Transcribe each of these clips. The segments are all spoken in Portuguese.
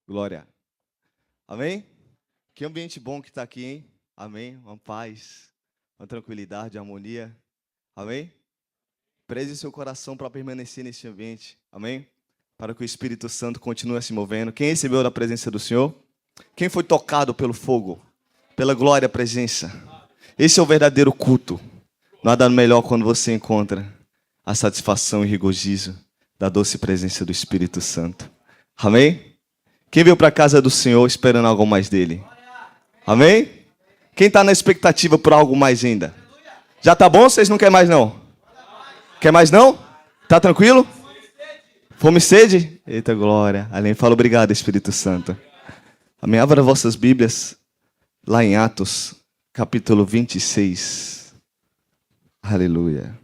Glória. Amém? Que ambiente bom que está aqui, hein? Amém? Uma paz, uma tranquilidade, uma harmonia. Amém? Preze seu coração para permanecer nesse ambiente. Amém? Para que o Espírito Santo continue se movendo. Quem recebeu da presença do Senhor? Quem foi tocado pelo fogo? Pela glória e presença? Esse é o verdadeiro culto. Nada melhor quando você encontra a satisfação e regozijo da doce presença do Espírito Santo. Amém? Quem veio para a casa do Senhor esperando algo mais dele? Amém? Quem está na expectativa por algo mais ainda? Já tá bom? Vocês não querem mais não? Quer mais não? Tá tranquilo? Fome e sede? Eita glória. Além, fala obrigado, Espírito Santo. Amém. Abra vossas Bíblias lá em Atos, capítulo 26. Aleluia.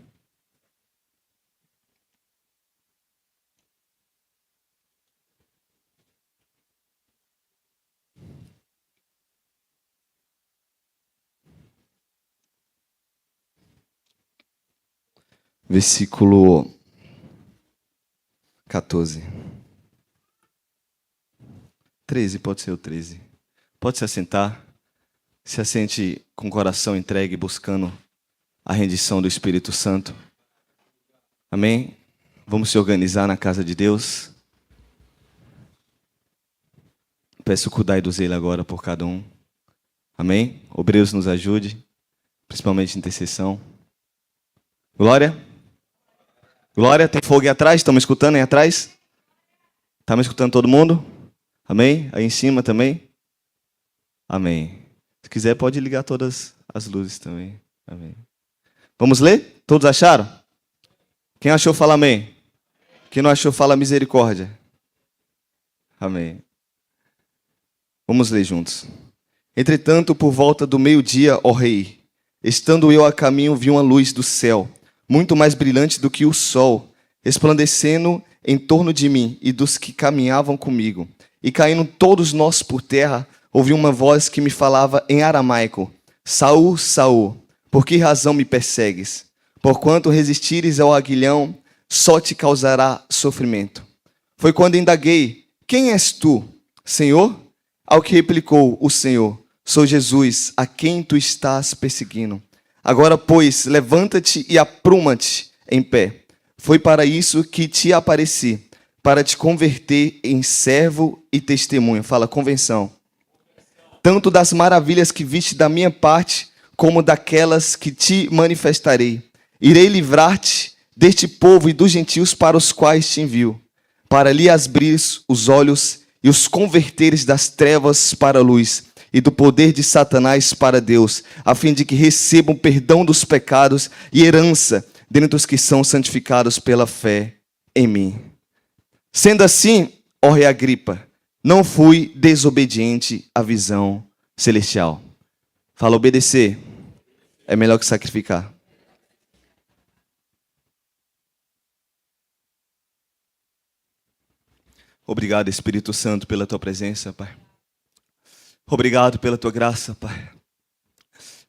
Versículo 14. 13, pode ser o 13. Pode se assentar. Se assente com o coração entregue, buscando a rendição do Espírito Santo. Amém? Vamos se organizar na casa de Deus. Peço cuidar do zelo agora por cada um. Amém? Obreiros nos ajude, principalmente intercessão. Glória. Glória, tem fogo aí atrás? Estão me escutando aí atrás? Está me escutando todo mundo? Amém? Aí em cima também? Amém. Se quiser pode ligar todas as luzes também. Amém. Vamos ler? Todos acharam? Quem achou fala amém. Quem não achou fala misericórdia. Amém. Vamos ler juntos. Entretanto, por volta do meio-dia, ó rei, estando eu a caminho, vi uma luz do céu, muito mais brilhante do que o sol, resplandecendo em torno de mim e dos que caminhavam comigo. E caindo todos nós por terra, ouvi uma voz que me falava em aramaico: Saul, Saul, por que razão me persegues? Porquanto resistires ao aguilhão, só te causará sofrimento. Foi quando indaguei: quem és tu, Senhor? Ao que replicou o Senhor: sou Jesus, a quem tu estás perseguindo. Agora, pois, levanta-te e apruma-te em pé. Foi para isso que te apareci, para te converter em servo e testemunha. Fala, convenção. Tanto das maravilhas que viste da minha parte, como daquelas que te manifestarei. Irei livrar-te deste povo e dos gentios para os quais te envio, para lhe abrires os olhos e os converteres das trevas para a luz, e do poder de Satanás para Deus, a fim de que recebam perdão dos pecados e herança dentre os que são santificados pela fé em mim. Sendo assim, ó rei Agripa, não fui desobediente à visão celestial. Fala, obedecer é melhor que sacrificar. Obrigado, Espírito Santo, pela tua presença, Pai. Obrigado pela tua graça, Pai.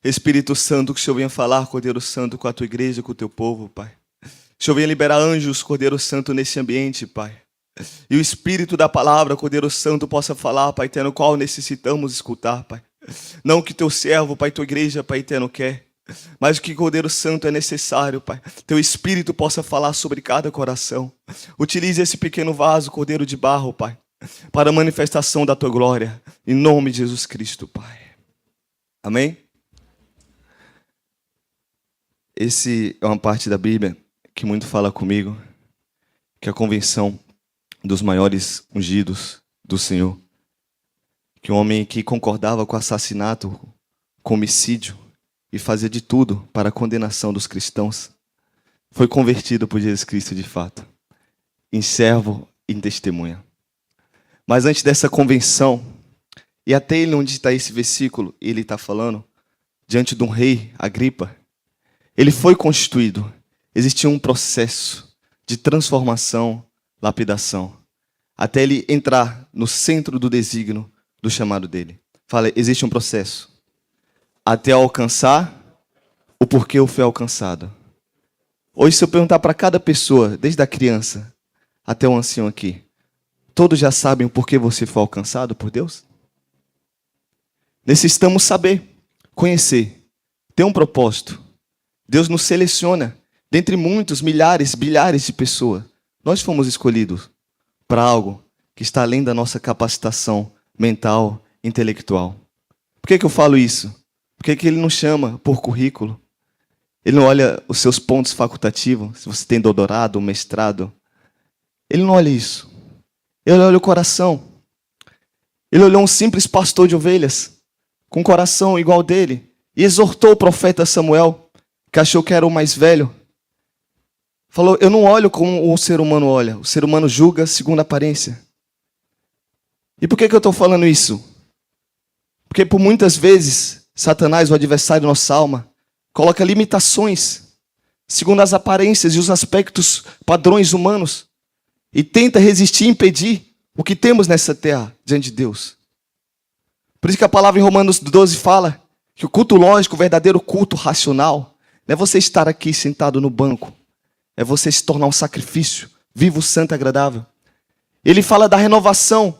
Espírito Santo, que o Senhor venha falar, Cordeiro Santo, com a tua igreja, com o teu povo, Pai. Que o Senhor venha liberar anjos, Cordeiro Santo, nesse ambiente, Pai. E o Espírito da palavra, Cordeiro Santo, possa falar, Pai eterno, qual necessitamos escutar, Pai. Não que teu servo, Pai, tua igreja, Pai eterno, quer, mas o que, Cordeiro Santo, é necessário, Pai. Teu Espírito possa falar sobre cada coração. Utilize esse pequeno vaso, Cordeiro de barro, Pai, para a manifestação da tua glória, em nome de Jesus Cristo, Pai. Amém? Esse é uma parte da Bíblia que muito fala comigo, que é a convenção dos maiores ungidos do Senhor. Que um homem que concordava com assassinato, com homicídio, e fazia de tudo para a condenação dos cristãos, foi convertido por Jesus Cristo de fato, em servo e em testemunha. Mas antes dessa convenção, e até ele onde está esse versículo, ele está falando, diante de um rei, Agripa, ele foi constituído. Existia um processo de transformação, lapidação, até ele entrar no centro do desígnio do chamado dele. Fala, existe um processo, até alcançar o porquê eu fui alcançado. Hoje, se eu perguntar para cada pessoa, desde a criança até o ancião aqui, todos já sabem o porquê você foi alcançado por Deus? Necessitamos saber, conhecer, ter um propósito. Deus nos seleciona dentre muitos, milhares, bilhares de pessoas. Nós fomos escolhidos para algo que está além da nossa capacitação mental, intelectual. Por que eu falo isso? Porque Ele nos chama por currículo. Ele não olha os seus pontos facultativos, se você tem doutorado, mestrado. Ele não olha isso. Ele olha o coração. Ele olhou um simples pastor de ovelhas, com um coração igual dele, e exortou o profeta Samuel, que achou que era o mais velho. Falou, eu não olho como o ser humano olha. O ser humano julga segundo a aparência. E por que eu estou falando isso? Porque por muitas vezes, Satanás, o adversário da nossa alma, coloca limitações, segundo as aparências e os aspectos padrões humanos, e tenta resistir e impedir o que temos nessa terra diante de Deus. Por isso que a palavra em Romanos 12 fala que o culto lógico, o verdadeiro culto racional, não é você estar aqui sentado no banco, é você se tornar um sacrifício, vivo, santo e agradável. Ele fala da renovação,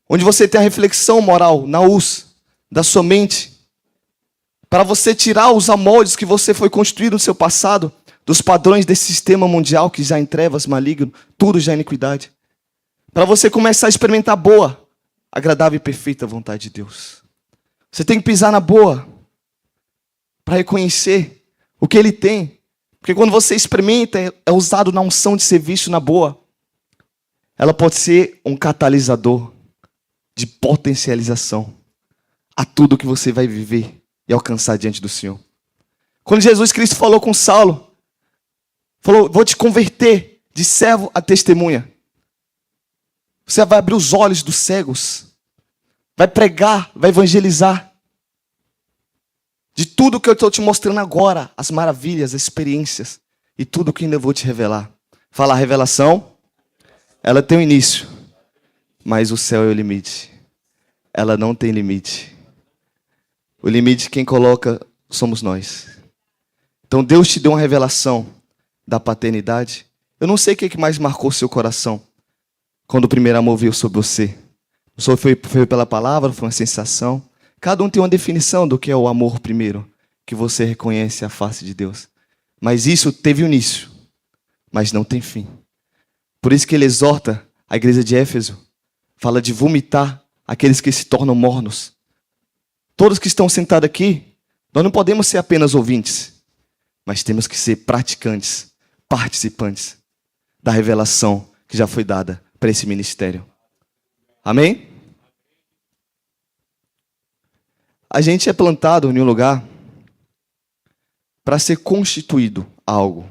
onde você tem a reflexão moral, naus, da sua mente, para você tirar os amoldes que você foi construído no seu passado, dos padrões desse sistema mundial que já em trevas, maligno, tudo já é iniquidade. Para você começar a experimentar a boa, agradável e perfeita vontade de Deus. Você tem que pisar na boa, para reconhecer o que Ele tem. Porque quando você experimenta, é usado na unção de serviço na boa. Ela pode ser um catalisador de potencialização a tudo que você vai viver e alcançar diante do Senhor. Quando Jesus Cristo falou com Saulo, falou, vou te converter de servo a testemunha. Você vai abrir os olhos dos cegos, vai pregar, vai evangelizar. De tudo que eu estou te mostrando agora, as maravilhas, as experiências e tudo que ainda vou te revelar. Fala, a revelação, ela tem um início, mas o céu é o limite. Ela não tem limite. O limite quem coloca somos nós. Então Deus te deu uma revelação da paternidade. Eu não sei o que mais marcou seu coração quando o primeiro amor veio sobre você. Não foi pela palavra, foi uma sensação. Cada um tem uma definição do que é o amor primeiro, que você reconhece a face de Deus. Mas isso teve um início, mas não tem fim. Por isso que ele exorta a igreja de Éfeso, fala de vomitar aqueles que se tornam mornos. Todos que estão sentados aqui, nós não podemos ser apenas ouvintes, mas temos que ser praticantes, participantes da revelação que já foi dada para esse ministério. Amém? A gente é plantado em um lugar para ser constituído a algo.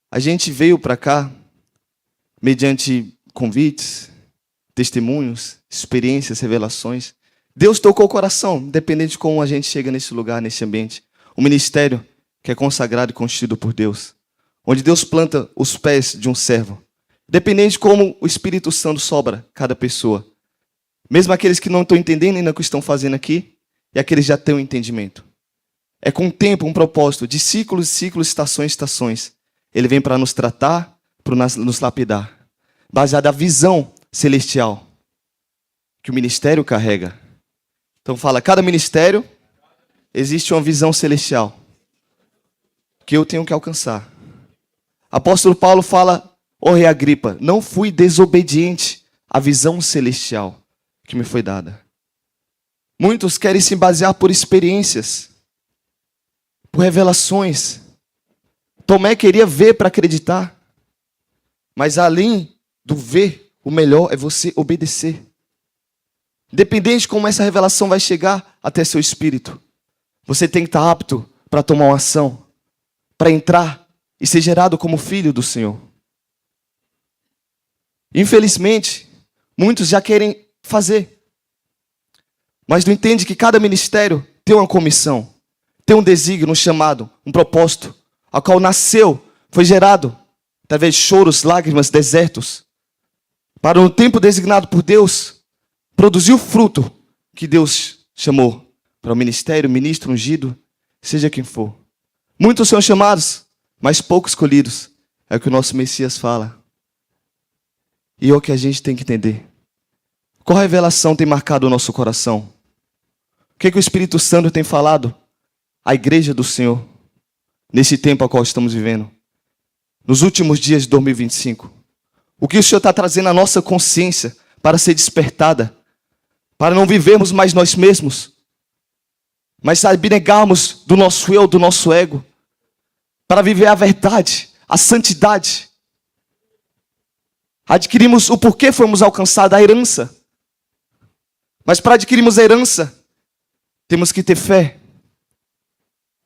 A gente veio para cá mediante convites, testemunhos, experiências, revelações. Deus tocou o coração, independente de como a gente chega nesse lugar, nesse ambiente. Um ministério que é consagrado e constituído por Deus, onde Deus planta os pés de um servo. Independente de como o Espírito Santo sobra cada pessoa. Mesmo aqueles que não estão entendendo ainda o que estão fazendo aqui, e aqueles que já têm um entendimento. É com o tempo, um propósito, de ciclos, ciclos, estações, estações. Ele vem para nos tratar, para nos lapidar. Baseado na visão celestial que o ministério carrega. Então fala, cada ministério existe uma visão celestial que eu tenho que alcançar. Apóstolo Paulo fala, ó rei Agripa, não fui desobediente à visão celestial que me foi dada. Muitos querem se basear por experiências, por revelações. Tomé queria ver para acreditar. Mas além do ver, o melhor é você obedecer. Independente de como essa revelação vai chegar até seu espírito, você tem que estar apto para tomar uma ação, para entrar e ser gerado como filho do Senhor. Infelizmente, muitos já querem fazer, mas não entende que cada ministério tem uma comissão, tem um desígnio, um chamado, um propósito, a qual nasceu, foi gerado, através de choros, lágrimas, desertos, para no tempo designado por Deus, produzir o fruto que Deus chamou para o ministério, ministro, ungido, seja quem for. Muitos são chamados, mas poucos escolhidos. É o que o nosso Messias fala. E é o que a gente tem que entender. Qual revelação tem marcado o nosso coração? O que o Espírito Santo tem falado à igreja do Senhor nesse tempo a qual estamos vivendo? Nos últimos dias de 2025. O que o Senhor está trazendo à nossa consciência para ser despertada? Para não vivermos mais nós mesmos, mas abnegarmos do nosso eu, do nosso ego. Para viver a verdade, a santidade. Adquirimos o porquê fomos alcançados, a herança. Mas para adquirirmos a herança, temos que ter fé.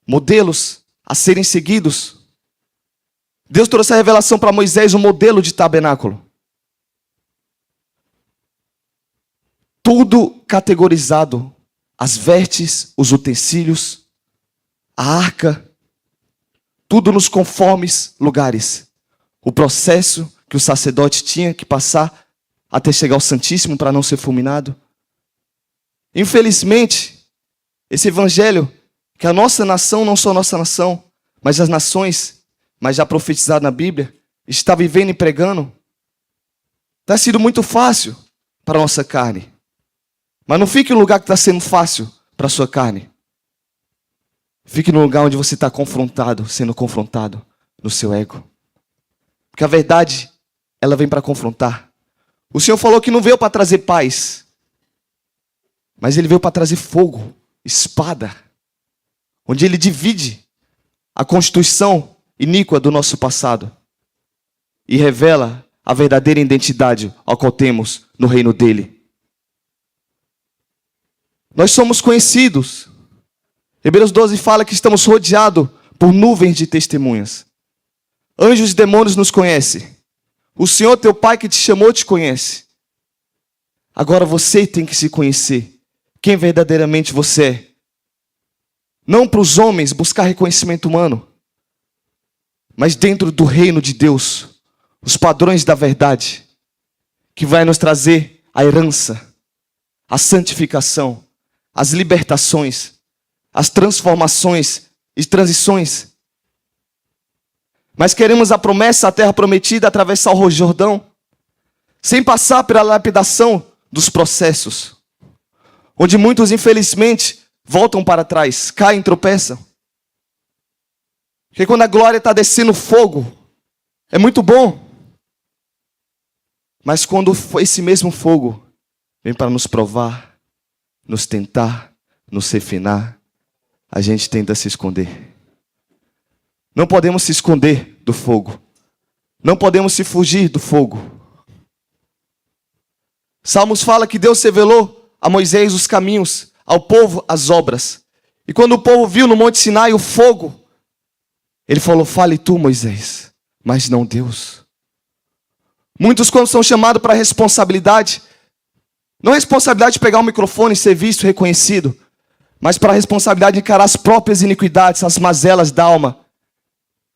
Modelos a serem seguidos. Deus trouxe a revelação para Moisés, um modelo de tabernáculo. Tudo categorizado. As vestes, os utensílios, a arca. Tudo nos conformes lugares. O processo que o sacerdote tinha que passar até chegar ao Santíssimo para não ser fulminado. Infelizmente, esse evangelho, que a nossa nação, não só a nossa nação, mas as nações, mas já profetizado na Bíblia, está vivendo e pregando, está sendo muito fácil para a nossa carne. Mas não fique no lugar que está sendo fácil para a sua carne. Fique no lugar onde você está confrontado, sendo confrontado no seu ego. Porque a verdade, ela vem para confrontar. O Senhor falou que não veio para trazer paz, mas Ele veio para trazer fogo, espada, onde Ele divide a constituição iníqua do nosso passado e revela a verdadeira identidade ao qual temos no reino dEle. Nós somos conhecidos. Hebreus 12 fala que estamos rodeados por nuvens de testemunhas. Anjos e demônios nos conhecem. O Senhor, teu Pai que te chamou, te conhece. Agora você tem que se conhecer. Quem verdadeiramente você é. Não para os homens buscar reconhecimento humano, mas dentro do reino de Deus. Os padrões da verdade. Que vai nos trazer a herança, a santificação, as libertações, as transformações e transições. Mas queremos a promessa, a terra prometida, atravessar o Rio Jordão, sem passar pela lapidação dos processos, onde muitos, infelizmente, voltam para trás, caem e tropeçam. Porque quando a glória está descendo fogo, é muito bom. Mas quando esse mesmo fogo vem para nos provar, nos tentar, nos refinar, a gente tenta se esconder. Não podemos se esconder do fogo. Não podemos se fugir do fogo. Salmos fala que Deus revelou a Moisés os caminhos, ao povo as obras. E quando o povo viu no Monte Sinai o fogo, ele falou: fale tu, Moisés, mas não Deus. Muitos, quando são chamados para a responsabilidade, não é responsabilidade de pegar o microfone e ser visto, reconhecido, mas para a responsabilidade de encarar as próprias iniquidades, as mazelas da alma.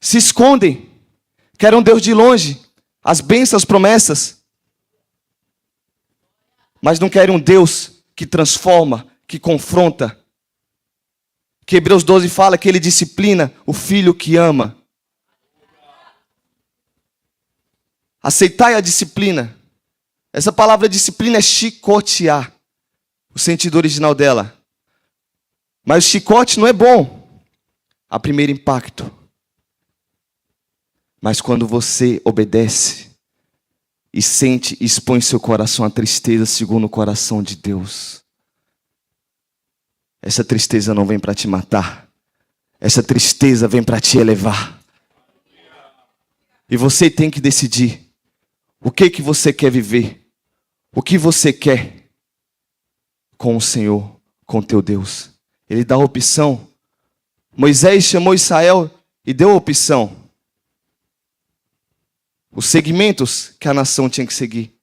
Se escondem, querem um Deus de longe, as bênçãos, as promessas, mas não querem um Deus que transforma, que confronta. Que Hebreus 12 fala que Ele disciplina o filho que ama. Aceitai a disciplina. Essa palavra disciplina é chicotear, o sentido original dela. Mas o chicote não é bom a primeiro impacto. Mas quando você obedece e sente e expõe seu coração à tristeza segundo o coração de Deus, essa tristeza não vem para te matar. Essa tristeza vem para te elevar. E você tem que decidir o que você quer viver. O que você quer com o Senhor, com o teu Deus. Ele dá a opção. Moisés chamou Israel e deu a opção. Os segmentos que a nação tinha que seguir.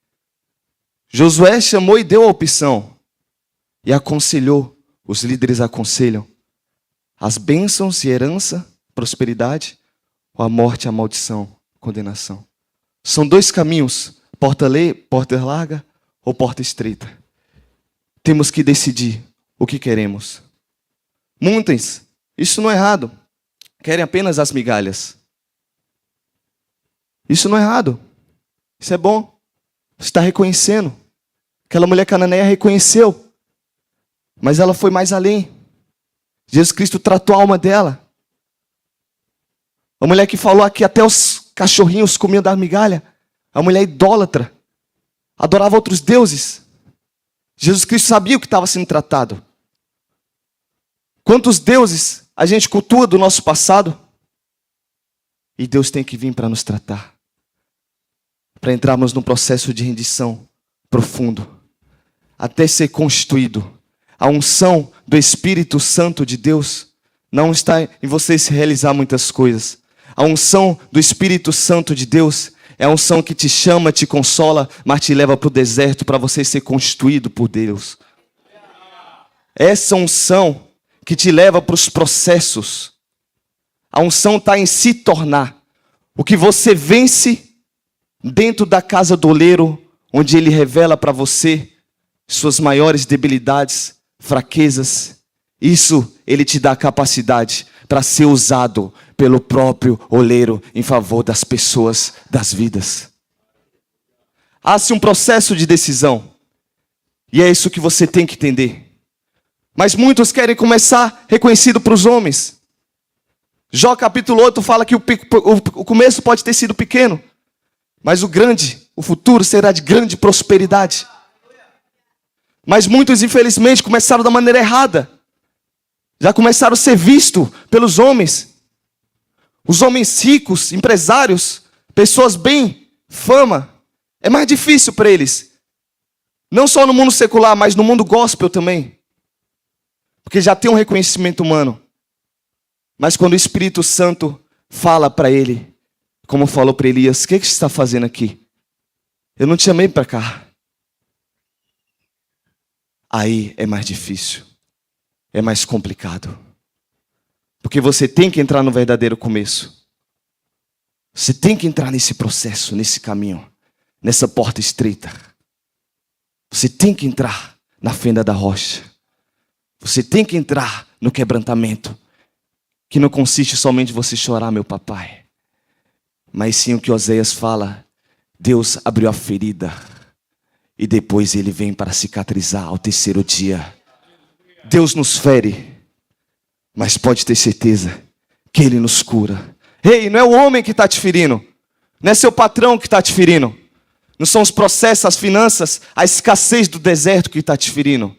Josué chamou e deu a opção. E aconselhou. Os líderes aconselham. As bênçãos e herança, prosperidade, ou a morte, a maldição, condenação. São dois caminhos. Porta larga ou porta estreita. Temos que decidir o que queremos. Muitos, isso não é errado, querem apenas as migalhas. Isso não é errado. Isso é bom. Você está reconhecendo. Aquela mulher cananeia reconheceu. Mas ela foi mais além. Jesus Cristo tratou a alma dela. A mulher que falou aqui até os cachorrinhos comiam da migalha. A mulher idólatra. Adorava outros deuses. Jesus Cristo sabia o que estava sendo tratado. Quantos deuses a gente cultua do nosso passado? E Deus tem que vir para nos tratar. Para entrarmos num processo de rendição profundo. Até ser constituído. A unção do Espírito Santo de Deus não está em você se realizar muitas coisas. A unção do Espírito Santo de Deus é a unção que te chama, te consola, mas te leva para o deserto para você ser constituído por Deus. Essa unção que te leva para os processos. A unção está em se tornar. O que você vence dentro da casa do oleiro, onde ele revela para você suas maiores debilidades, fraquezas. Isso ele te dá capacidade para ser usado pelo próprio oleiro em favor das pessoas, das vidas. Há-se um processo de decisão. E é isso que você tem que entender. Mas muitos querem começar reconhecido para os homens. Jó capítulo 8 fala que o começo pode ter sido pequeno, mas o futuro será de grande prosperidade. Mas muitos, infelizmente, começaram da maneira errada. Já começaram a ser vistos pelos homens. Os homens ricos, empresários, pessoas bem, fama. É mais difícil para eles. Não só no mundo secular, mas no mundo gospel também. Porque já tem um reconhecimento humano. Mas quando o Espírito Santo fala para ele, como falou para Elias, o que você está fazendo aqui? Eu não te chamei para cá. Aí é mais difícil. É mais complicado. Porque você tem que entrar no verdadeiro começo. Você tem que entrar nesse processo, nesse caminho, nessa porta estreita. Você tem que entrar na fenda da rocha. Você tem que entrar no quebrantamento. Que não consiste somente em você chorar, meu papai. Mas sim o que Oséias fala. Deus abriu a ferida. E depois ele vem para cicatrizar ao terceiro dia. Deus nos fere. Mas pode ter certeza que ele nos cura. Ei, não é o homem que está te ferindo. Não é seu patrão que está te ferindo. Não são os processos, as finanças, a escassez do deserto que está te ferindo.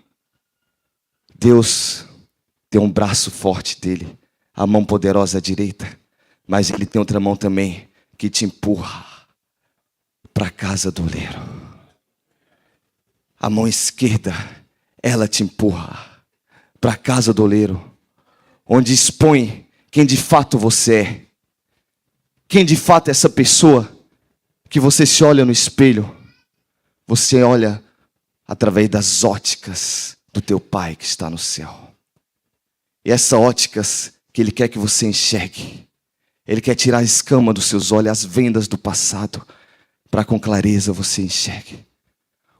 Deus tem um braço forte dele. A mão poderosa à direita. Mas ele tem outra mão também que te empurra para a casa do oleiro. A mão esquerda, ela te empurra para a casa do oleiro. Onde expõe quem de fato você é. Quem de fato é essa pessoa que você se olha no espelho. Você olha através das óticas do teu Pai que está no céu. E essas óticas que Ele quer que você enxergue. Ele quer tirar a escama dos seus olhos, as vendas do passado, para com clareza você enxergue.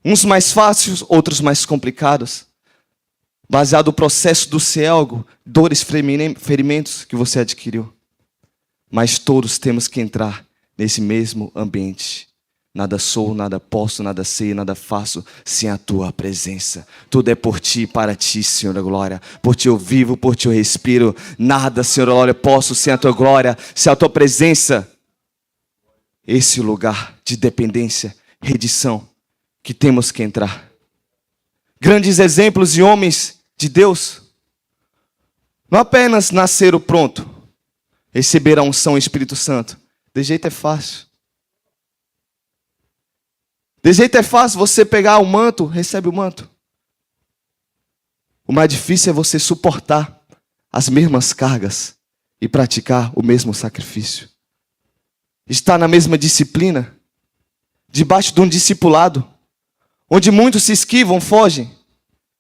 Uns mais fáceis, outros mais complicados. Baseado no processo do ser algo, dores, ferimentos que você adquiriu. Mas todos temos que entrar nesse mesmo ambiente. Nada sou, nada posso, nada sei, nada faço sem a tua presença. Tudo é por ti, para ti, Senhor da glória. Por ti eu vivo, por ti eu respiro. Nada, Senhor da glória, posso sem a tua glória, sem a tua presença. Esse lugar de dependência, redição, que temos que entrar. Grandes exemplos de homens de Deus. Não apenas nasceram pronto, receberam a unção do Espírito Santo. De jeito é fácil. De jeito é fácil você pegar o manto, recebe o manto. O mais difícil é você suportar as mesmas cargas e praticar o mesmo sacrifício. Estar na mesma disciplina, debaixo de um discipulado, onde muitos se esquivam, fogem,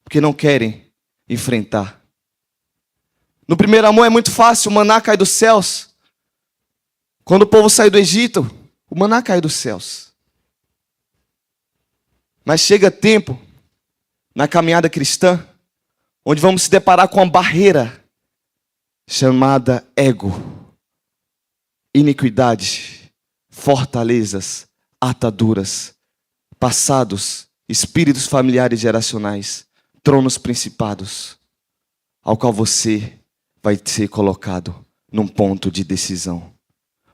porque não querem enfrentar. No primeiro amor é muito fácil, o maná cai dos céus. Quando o povo saiu do Egito, o maná cai dos céus. Mas chega tempo, na caminhada cristã, onde vamos se deparar com uma barreira chamada ego, iniquidade, fortalezas, ataduras, passados, espíritos familiares geracionais, tronos principados, ao qual você vai ser colocado num ponto de decisão.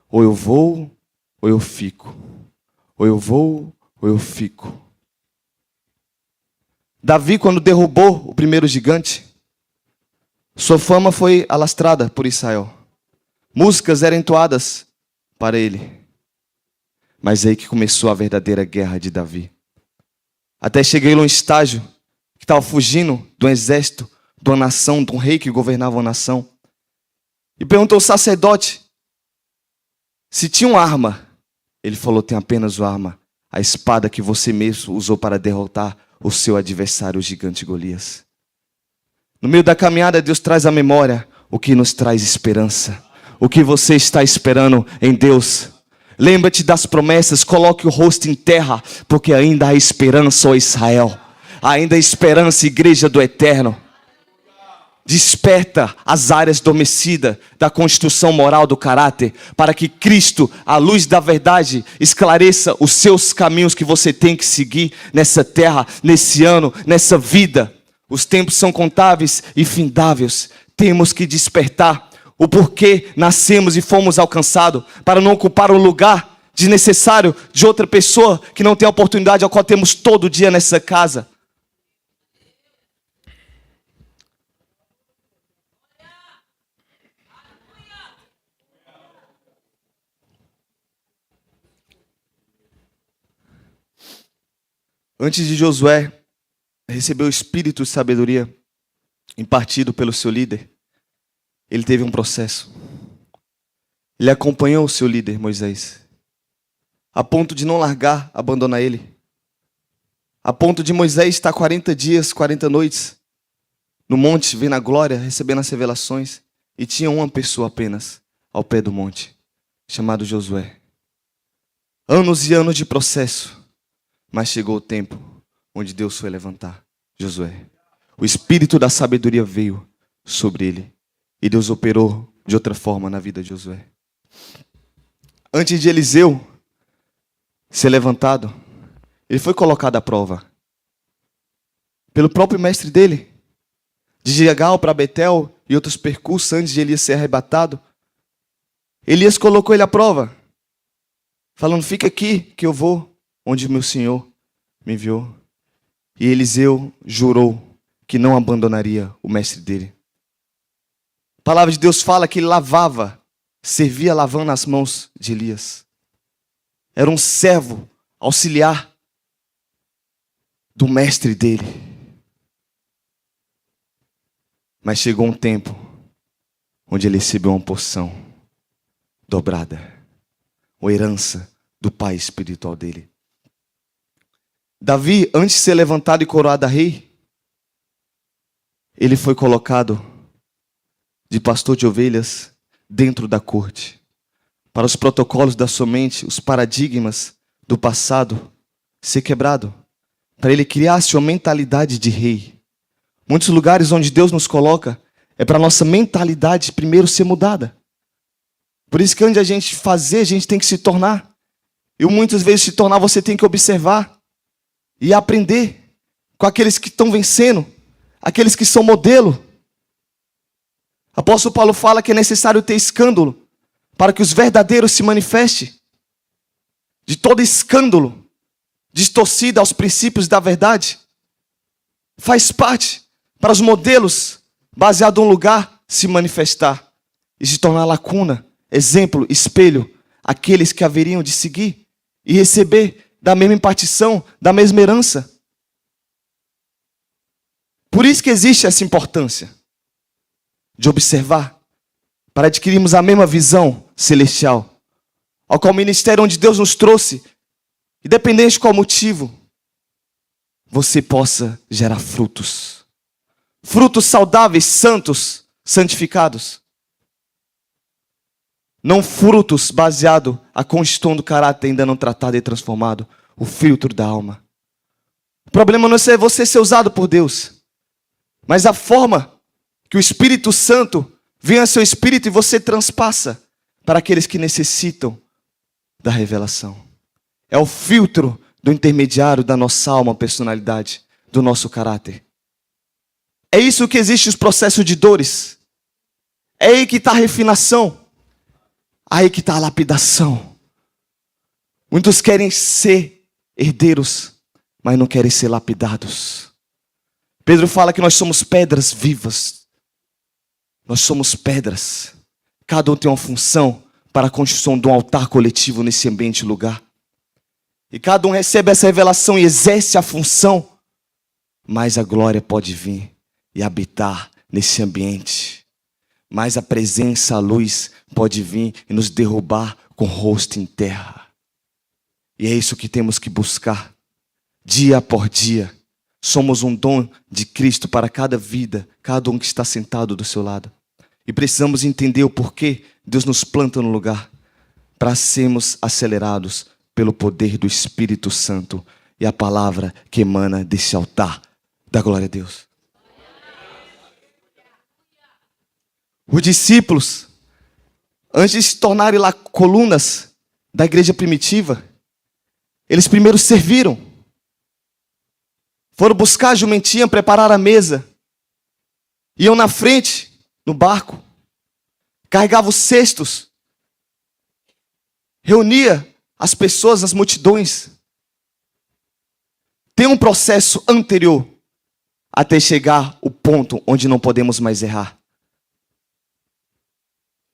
Ou eu vou, ou eu fico. Ou eu vou, ou eu fico. Davi, quando derrubou o primeiro gigante, sua fama foi alastrada por Israel. Músicas eram entoadas para ele. Mas é aí que começou a verdadeira guerra de Davi. Até cheguei a um estágio que estava fugindo de um exército, de uma nação, de um rei que governava uma nação. E perguntou ao sacerdote se tinha uma arma. Ele falou, tem apenas uma arma. A espada que você mesmo usou para derrotar o seu adversário, o gigante Golias. No meio da caminhada, Deus traz à memória o que nos traz esperança. O que você está esperando em Deus. Lembra-te das promessas, coloque o rosto em terra, porque ainda há esperança, ó Israel. Ainda há esperança, igreja do Eterno. Desperta as áreas adormecidas da constituição moral do caráter, para que Cristo, a luz da verdade, esclareça os seus caminhos que você tem que seguir nessa terra, nesse ano, nessa vida. Os tempos são contáveis e findáveis. Temos que despertar o porquê nascemos e fomos alcançados, para não ocupar um lugar desnecessário de outra pessoa que não tem a oportunidade ao qual temos todo dia nessa casa. Antes de Josué receber o espírito de sabedoria impartido pelo seu líder, ele teve um processo. Ele acompanhou o seu líder, Moisés, a ponto de não largar, abandonar ele. A ponto de Moisés estar 40 dias, 40 noites no monte, vendo a glória, recebendo as revelações. E tinha uma pessoa apenas ao pé do monte, chamado Josué. Anos e anos de processo, mas chegou o tempo onde Deus foi levantar Josué. O espírito da sabedoria veio sobre ele. E Deus operou de outra forma na vida de Josué. Antes de Eliseu ser levantado, ele foi colocado à prova pelo próprio mestre dele. De Gilgal para Betel e outros percursos antes de Elias ser arrebatado. Elias colocou ele à prova, falando, fica aqui que eu vou onde meu Senhor me enviou. E Eliseu jurou que não abandonaria o mestre dele. A palavra de Deus fala que ele lavava, servia lavando as mãos de Elias. Era um servo auxiliar do mestre dele. Mas chegou um tempo onde ele recebeu uma porção dobrada, uma herança do pai espiritual dele. Davi, antes de ser levantado e coroado a rei, ele foi colocado de pastor de ovelhas dentro da corte, para os protocolos da sua mente, os paradigmas do passado ser quebrado, para ele criasse uma mentalidade de rei. Muitos lugares onde Deus nos coloca é para a nossa mentalidade primeiro ser mudada. Por isso que antes de a gente fazer, a gente tem que se tornar. E muitas vezes se tornar, você tem que observar e aprender com aqueles que estão vencendo, aqueles que são modelo. Apóstolo Paulo fala que é necessário ter escândalo para que os verdadeiros se manifestem. De todo escândalo distorcido aos princípios da verdade faz parte para os modelos baseados em um lugar se manifestar e se tornar lacuna, exemplo, espelho, aqueles que haveriam de seguir e receber da mesma impartição, da mesma herança. Por isso que existe essa importância de observar, para adquirirmos a mesma visão celestial, ao qual o ministério onde Deus nos trouxe, independente de qual motivo, você possa gerar frutos. Frutos saudáveis, santos, santificados. Não frutos baseados a constituição do caráter ainda não tratado e transformado, o filtro da alma. O problema não é você ser usado por Deus, mas a forma que o Espírito Santo vem a seu espírito e você transpassa para aqueles que necessitam da revelação. É o filtro do intermediário da nossa alma, personalidade, do nosso caráter. É isso que existe os processos de dores. É aí que está a refinação. Aí que está a lapidação. Muitos querem ser herdeiros, mas não querem ser lapidados. Pedro fala que nós somos pedras vivas. Nós somos pedras. Cada um tem uma função para a construção de um altar coletivo nesse ambiente e lugar. E cada um recebe essa revelação e exerce a função. Mas a glória pode vir e habitar nesse ambiente. Mas a presença, a luz pode vir e nos derrubar com o rosto em terra. E é isso que temos que buscar. Dia por dia. Somos um dom de Cristo para cada vida, cada um que está sentado do seu lado. E precisamos entender o porquê Deus nos planta no lugar, para sermos acelerados pelo poder do Espírito Santo e a palavra que emana desse altar da glória a Deus. Os discípulos, antes de se tornarem lá colunas da igreja primitiva, eles primeiro serviram. Foram buscar a jumentinha, preparar a mesa. Iam na frente, no barco. Carregavam os cestos. Reunia as pessoas, as multidões. Tem um processo anterior até chegar o ponto onde não podemos mais errar.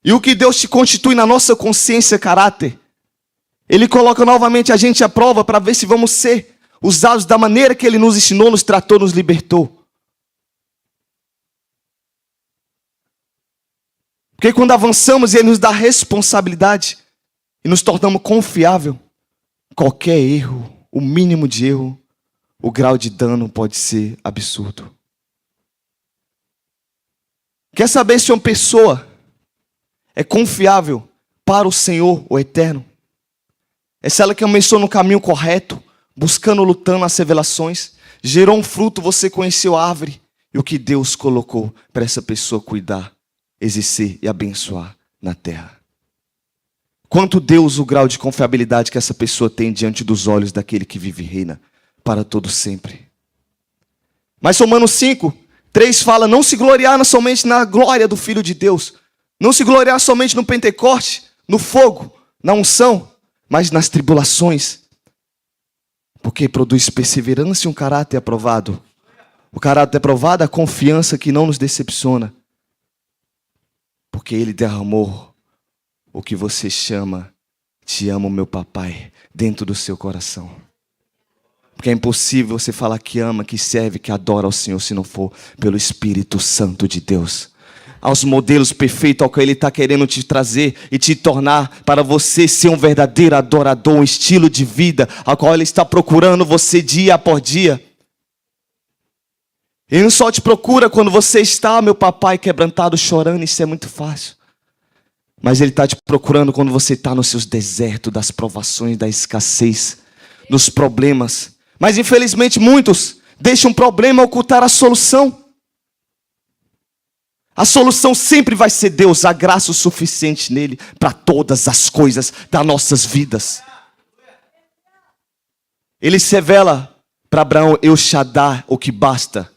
E o que Deus te constitui na nossa consciência, caráter, Ele coloca novamente a gente à prova para ver se vamos ser usados da maneira que Ele nos ensinou, nos tratou, nos libertou. Porque quando avançamos e Ele nos dá responsabilidade e nos tornamos confiável, qualquer erro, o mínimo de erro, o grau de dano pode ser absurdo. Quer saber se uma pessoa é confiável para o Senhor, o Eterno? É se ela começou no caminho correto, buscando, lutando as revelações, gerou um fruto, você conheceu a árvore e o que Deus colocou para essa pessoa cuidar, exercer e abençoar na terra. Quanto Deus, o grau de confiabilidade que essa pessoa tem diante dos olhos daquele que vive e reina para todo sempre. Mas Romanos 5:3 fala, não se gloriar somente na glória do Filho de Deus, não se gloriar somente no Pentecoste, no fogo, na unção, mas nas tribulações. Porque produz perseverança e um caráter aprovado. O caráter aprovado é a confiança que não nos decepciona. Porque Ele derramou o que você chama, te amo meu papai, dentro do seu coração. Porque é impossível você falar que ama, que serve, que adora ao Senhor, se não for pelo Espírito Santo de Deus. Aos modelos perfeitos ao que Ele está querendo te trazer e te tornar para você ser um verdadeiro adorador, um estilo de vida ao qual Ele está procurando você dia por dia. Ele não só te procura quando você está, meu papai, quebrantado, chorando, isso é muito fácil. Mas Ele está te procurando quando você está nos seus desertos, das provações, da escassez, dos problemas. Mas infelizmente muitos deixam um problema ocultar a solução. A solução sempre vai ser Deus, a graça o suficiente nele para todas as coisas das nossas vidas. Ele se revela para Abraão, El Shaddai, o que basta.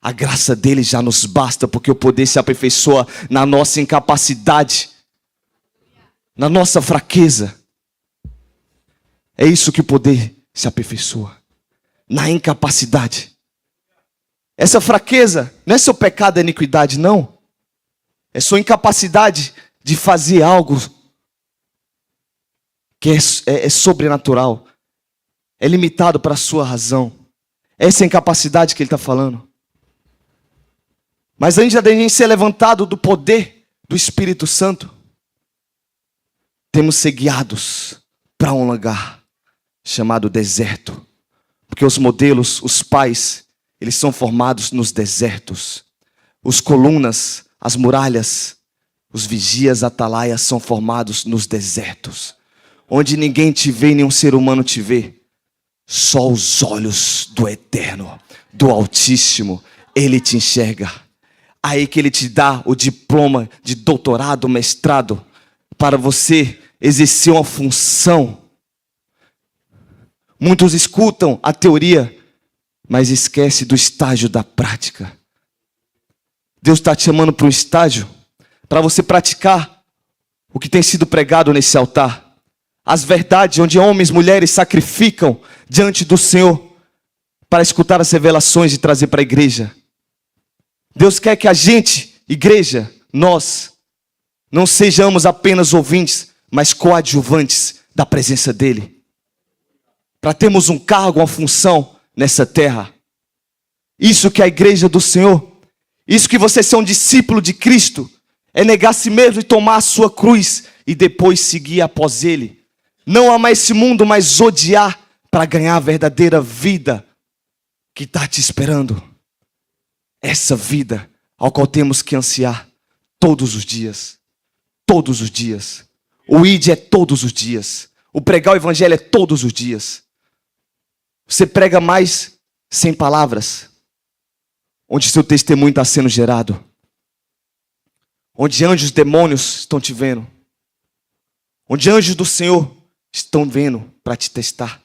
A graça dele já nos basta, porque o poder se aperfeiçoa na nossa incapacidade, na nossa fraqueza. É isso que o poder se aperfeiçoa, na incapacidade. Essa fraqueza não é seu pecado, é iniquidade, não. É sua incapacidade de fazer algo que é sobrenatural. É limitado para a sua razão. Essa é a incapacidade que ele está falando. Mas antes de a gente ser levantado do poder do Espírito Santo, temos que ser guiados para um lugar chamado deserto. Porque os modelos, os pais, eles são formados nos desertos. Os colunas, as muralhas, os vigias, atalaias são formados nos desertos. Onde ninguém te vê e nenhum ser humano te vê. Só os olhos do Eterno, do Altíssimo, Ele te enxerga. Aí que Ele te dá o diploma de doutorado, mestrado, para você exercer uma função. Muitos escutam a teoria, mas esquece do estágio da prática. Deus está te chamando para um estágio para você praticar o que tem sido pregado nesse altar. As verdades onde homens e mulheres sacrificam diante do Senhor para escutar as revelações e trazer para a igreja. Deus quer que a gente, igreja, nós, não sejamos apenas ouvintes, mas coadjuvantes da presença dEle. Para termos um cargo, uma função nessa terra. Isso que é a igreja do Senhor, isso que você ser um discípulo de Cristo, é negar a si mesmo e tomar a sua cruz e depois seguir após Ele. Não amar esse mundo, mas odiar para ganhar a verdadeira vida que está te esperando. Essa vida ao qual temos que ansiar todos os dias. Todos os dias. O ID é todos os dias. O pregar o evangelho é todos os dias. Você prega mais sem palavras, onde seu testemunho está sendo gerado, onde anjos, demônios estão te vendo, onde anjos do Senhor estão vendo para te testar.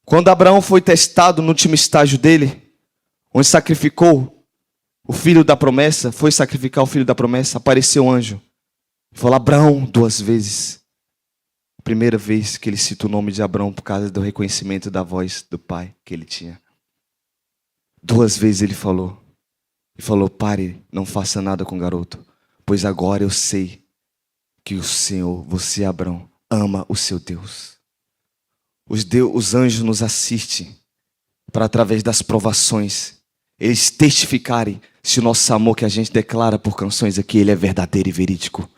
Quando Abraão foi testado no último estágio dele, onde sacrificou o filho da promessa, foi sacrificar o filho da promessa, apareceu um anjo e falou: Abraão, 2 vezes. Primeira vez que ele cita o nome de Abraão por causa do reconhecimento da voz do pai que ele tinha. 2 vezes ele falou. E falou: pare, não faça nada com o garoto, pois agora eu sei que o Senhor, você, Abraão, ama o seu Deus. Os anjos nos assistem para, através das provações, eles testificarem se o nosso amor que a gente declara por canções aqui, ele é verdadeiro e verídico.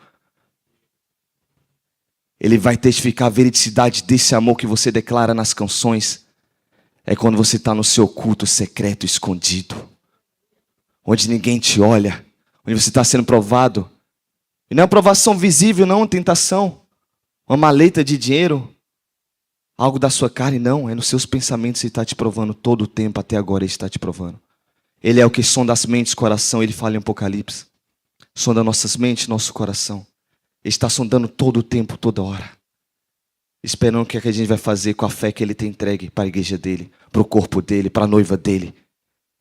Ele vai testificar a veridicidade desse amor que você declara nas canções. É quando você está no seu culto secreto, escondido, onde ninguém te olha, onde você está sendo provado. E não é uma provação visível, não, tentação, uma maleta de dinheiro, algo da sua carne, não. É nos seus pensamentos que ele está te provando todo o tempo, até agora ele está te provando. Ele é o que sonda as mentes, coração, ele fala em Apocalipse. Sonda nossas mentes, nosso coração. Ele está sondando todo o tempo, toda hora. Esperando o que a gente vai fazer com a fé que ele tem entregue para a igreja dele, para o corpo dele, para a noiva dele.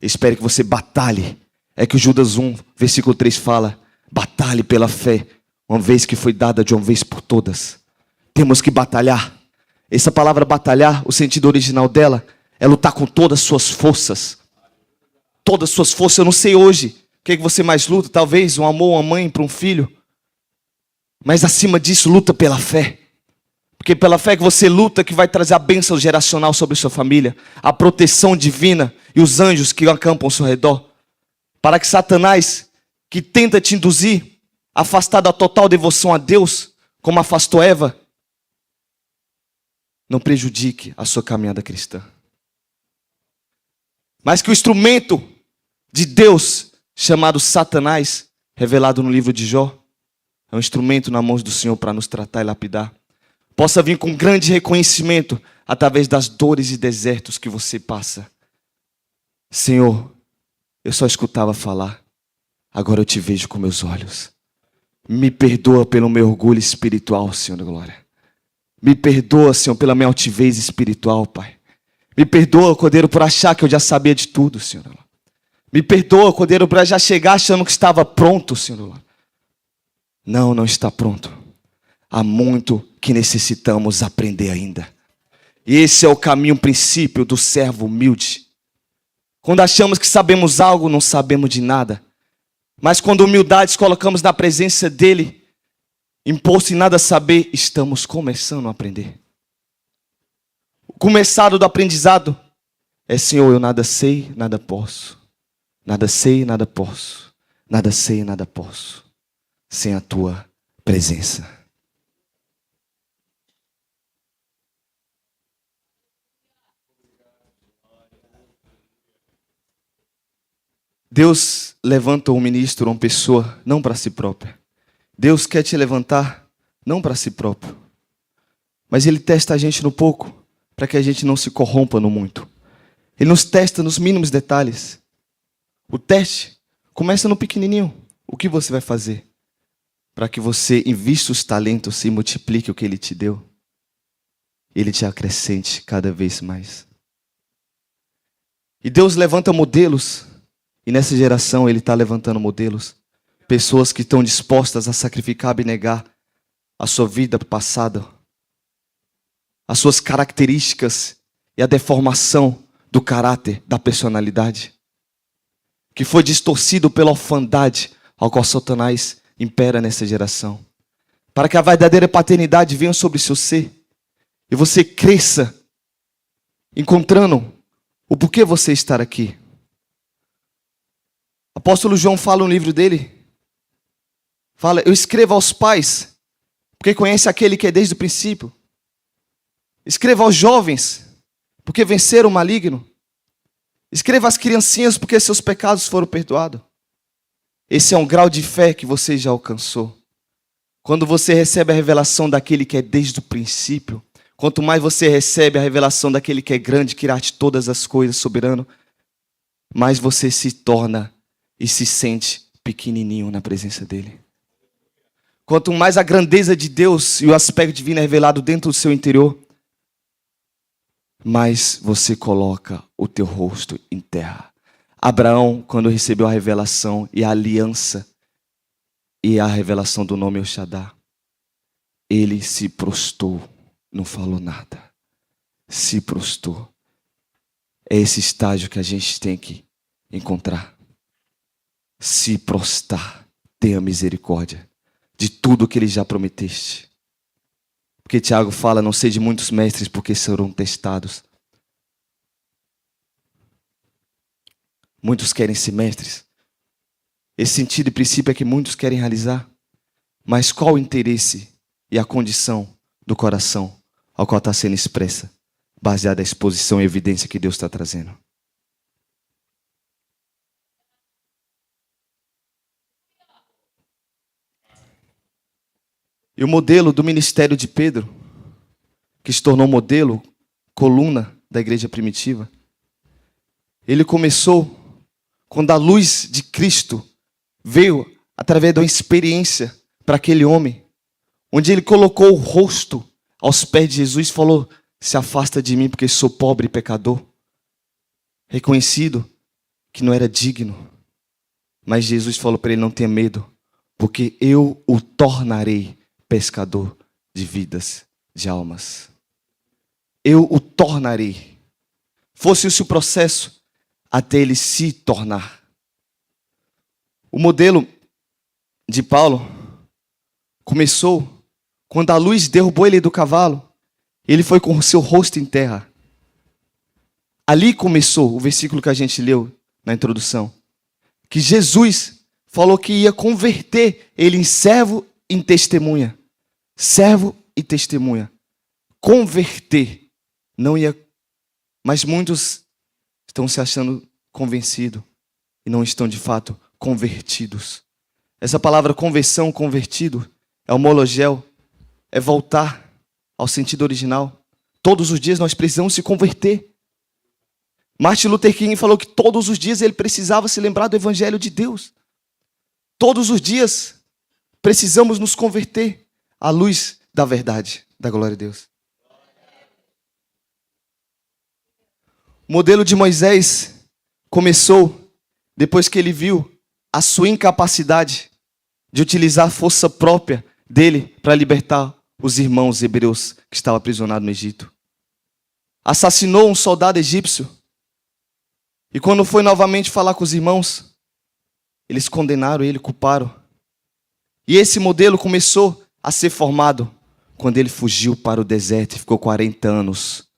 Espere que você batalhe. É que o Judas 1, versículo 3 fala: batalhe pela fé, uma vez que foi dada de uma vez por todas. Temos que batalhar. Essa palavra batalhar, o sentido original dela é lutar com todas as suas forças. Todas as suas forças. Eu não sei hoje o que você mais luta. Talvez um amor, uma mãe para um filho. Mas acima disso, luta pela fé. Porque pela fé que você luta, que vai trazer a bênção geracional sobre sua família, a proteção divina e os anjos que acampam ao seu redor. Para que Satanás, que tenta te induzir, afastar da total devoção a Deus, como afastou Eva, não prejudique a sua caminhada cristã. Mas que o instrumento de Deus, chamado Satanás, revelado no livro de Jó, é um instrumento na mão do Senhor para nos tratar e lapidar. Possa vir com grande reconhecimento através das dores e desertos que você passa. Senhor, eu só escutava falar, agora eu te vejo com meus olhos. Me perdoa pelo meu orgulho espiritual, Senhor da glória. Me perdoa, Senhor, pela minha altivez espiritual, Pai. Me perdoa, Cordeiro, por achar que eu já sabia de tudo, Senhor. Me perdoa, Cordeiro, por já chegar achando que estava pronto, Senhor. Não, não está pronto. Há muito que necessitamos aprender ainda. E esse é o caminho, o princípio do servo humilde. Quando achamos que sabemos algo, não sabemos de nada. Mas quando humildade colocamos na presença dele, imposto em nada saber, estamos começando a aprender. O começado do aprendizado é: Senhor, eu nada sei, nada posso. Nada sei, nada posso. Nada sei, nada posso. Sem a tua presença. Deus levanta um ministro, uma pessoa, não para si própria. Deus quer te levantar, não para si próprio. Mas Ele testa a gente no pouco, para que a gente não se corrompa no muito. Ele nos testa nos mínimos detalhes. O teste começa no pequenininho. O que você vai fazer? para que você invista os talentos e multiplique o que Ele te deu. Ele te acrescente cada vez mais. E Deus levanta modelos, e nessa geração Ele está levantando modelos. Pessoas que estão dispostas a sacrificar, abnegar a sua vida passada, as suas características e a deformação do caráter, da personalidade, que foi distorcido pela orfandade ao qual Satanás impera nessa geração. Para que a verdadeira paternidade venha sobre seu ser e você cresça, encontrando o porquê você estar aqui. Apóstolo João fala no livro dele, fala: eu escrevo aos pais, porque conhece aquele que é desde o princípio. Escreva aos jovens, porque venceram o maligno. Escreva às criancinhas, porque seus pecados foram perdoados. Esse é um grau de fé que você já alcançou. Quando você recebe a revelação daquele que é desde o princípio, quanto mais você recebe a revelação daquele que é grande, que irá todas as coisas, soberano, mais você se torna e se sente pequenininho na presença dele. Quanto mais a grandeza de Deus e o aspecto divino é revelado dentro do seu interior, mais você coloca o teu rosto em terra. Abraão, quando recebeu a revelação e a aliança e a revelação do nome El Shaddai, ele se prostrou, não falou nada. Se prostrou. É esse estágio que a gente tem que encontrar. Se prostrar, tenha misericórdia de tudo que ele já prometeste. Porque Tiago fala: não sede muitos mestres, porque serão testados. Muitos querem ser mestres. Esse sentido e princípio é que muitos querem realizar. Mas qual o interesse e a condição do coração ao qual está sendo expressa, baseada na exposição e evidência que Deus está trazendo? E o modelo do ministério de Pedro, que se tornou modelo, coluna da igreja primitiva, ele começou quando a luz de Cristo veio através de uma experiência para aquele homem, onde ele colocou o rosto aos pés de Jesus e falou: se afasta de mim, porque sou pobre e pecador. Reconhecido que não era digno. Mas Jesus falou para ele: não tenha medo, porque eu o tornarei pescador de vidas, de almas. Eu o tornarei. Fosse-se o processo até ele se tornar. O modelo de Paulo começou quando a luz derrubou ele do cavalo. Ele foi com o seu rosto em terra. Ali começou o versículo que a gente leu na introdução. Que Jesus falou que ia converter ele em servo e em testemunha. Servo e testemunha. Converter. Não ia. Mas muitos estão se achando convencidos e não estão de fato convertidos. Essa palavra conversão, convertido, é homologel, é voltar ao sentido original. Todos os dias nós precisamos se converter. Martin Luther King falou que todos os dias ele precisava se lembrar do Evangelho de Deus. Todos os dias precisamos nos converter à luz da verdade, da glória de Deus. O modelo de Moisés começou depois que ele viu a sua incapacidade de utilizar a força própria dele para libertar os irmãos hebreus que estavam aprisionados no Egito. Assassinou um soldado egípcio. E quando foi novamente falar com os irmãos, eles condenaram ele, culparam. E esse modelo começou a ser formado quando ele fugiu para o deserto e ficou 40 anos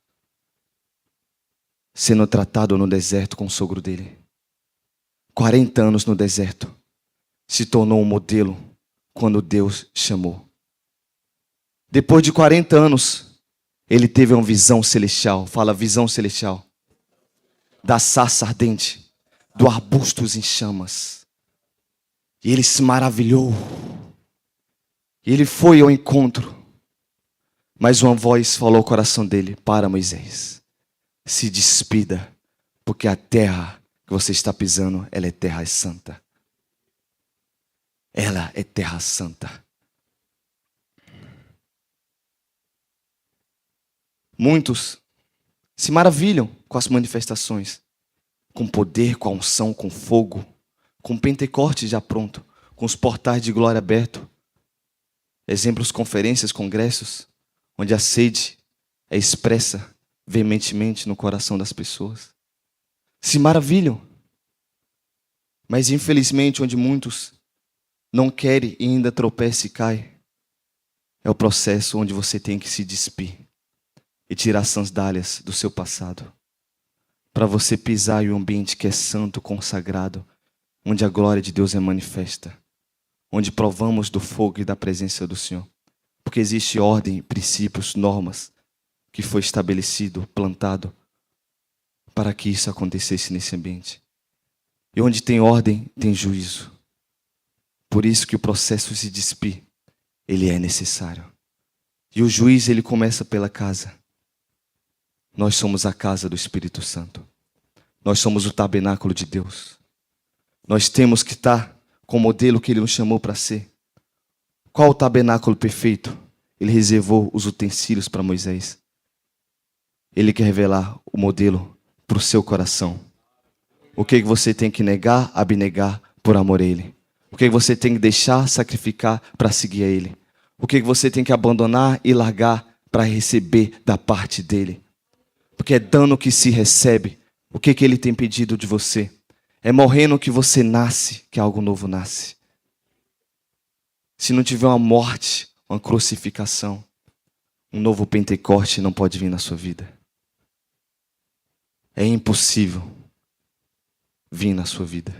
sendo tratado no deserto com o sogro dele. 40 anos no deserto. Se tornou um modelo quando Deus chamou. Depois de 40 anos, ele teve uma visão celestial. Fala, visão celestial. Da sarça ardente, do arbustos em chamas. E ele se maravilhou. E ele foi ao encontro. Mas uma voz falou ao coração dele: para, Moisés, se despida, porque a terra que você está pisando, ela é terra santa. Ela é terra santa. Muitos se maravilham com as manifestações, com poder, com a unção, com fogo, com Pentecostes já pronto, com os portais de glória abertos. Exemplos, conferências, congressos, onde a sede é expressa veementemente no coração das pessoas. Se maravilham. Mas infelizmente, onde muitos não querem e ainda tropeçam e caem, é o processo onde você tem que se despir e tirar as sandálias do seu passado, para você pisar em um ambiente que é santo, consagrado, onde a glória de Deus é manifesta, onde provamos do fogo e da presença do Senhor. Porque existe ordem, princípios, normas que foi estabelecido, plantado, para que isso acontecesse nesse ambiente. E onde tem ordem, tem juízo. Por isso que o processo se despir, ele é necessário. E o juiz, ele começa pela casa. Nós somos a casa do Espírito Santo. Nós somos o tabernáculo de Deus. Nós temos que estar com o modelo que Ele nos chamou para ser. Qual o tabernáculo perfeito? Ele reservou os utensílios para Moisés. Ele quer revelar o modelo para o seu coração. O que você tem que negar, abnegar por amor a Ele. O que você tem que deixar, sacrificar para seguir a Ele. O que você tem que abandonar e largar para receber da parte dEle. Porque é dano que se recebe. O que Ele tem pedido de você? É morrendo que você nasce, que algo novo nasce. Se não tiver uma morte, uma crucificação, um novo Pentecoste não pode vir na sua vida. É impossível vir na sua vida.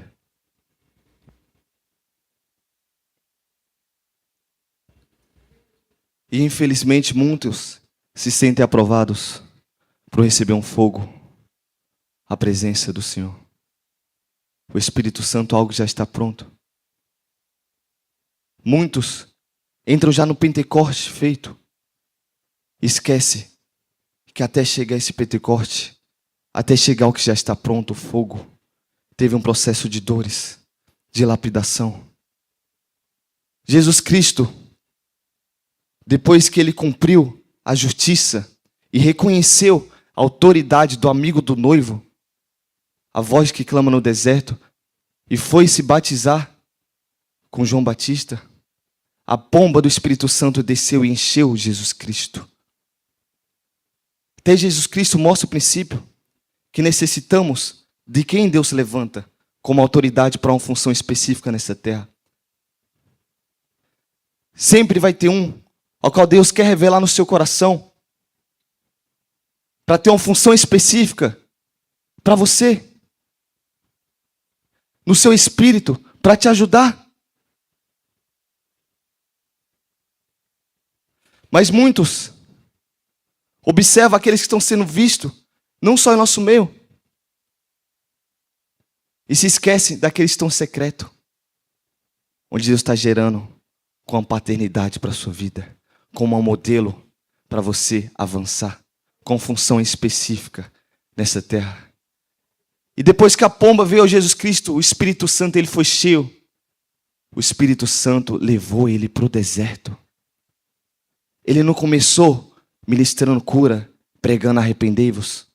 E infelizmente muitos se sentem aprovados por receber um fogo, a presença do Senhor. O Espírito Santo, algo já está pronto. Muitos entram já no Pentecoste feito. Esquece que até chegar esse Pentecoste, até chegar ao que já está pronto, o fogo, teve um processo de dores, de lapidação. Jesus Cristo, depois que ele cumpriu a justiça e reconheceu a autoridade do amigo do noivo, a voz que clama no deserto, e foi se batizar com João Batista, a pomba do Espírito Santo desceu e encheu Jesus Cristo. Até Jesus Cristo mostra o princípio que necessitamos de quem Deus levanta como autoridade para uma função específica nessa terra. Sempre vai ter um ao qual Deus quer revelar no seu coração para ter uma função específica para você, no seu espírito, para te ajudar. Mas muitos observam aqueles que estão sendo vistos, não só em nosso meio, e se esquecem daqueles que estão secreto, onde Deus está gerando com a paternidade para a sua vida, como um modelo para você avançar, com função específica nessa terra. E depois que a pomba veio a Jesus Cristo, o Espírito Santo ele foi cheio. O Espírito Santo levou ele para o deserto. Ele não começou ministrando cura, pregando arrependei-vos.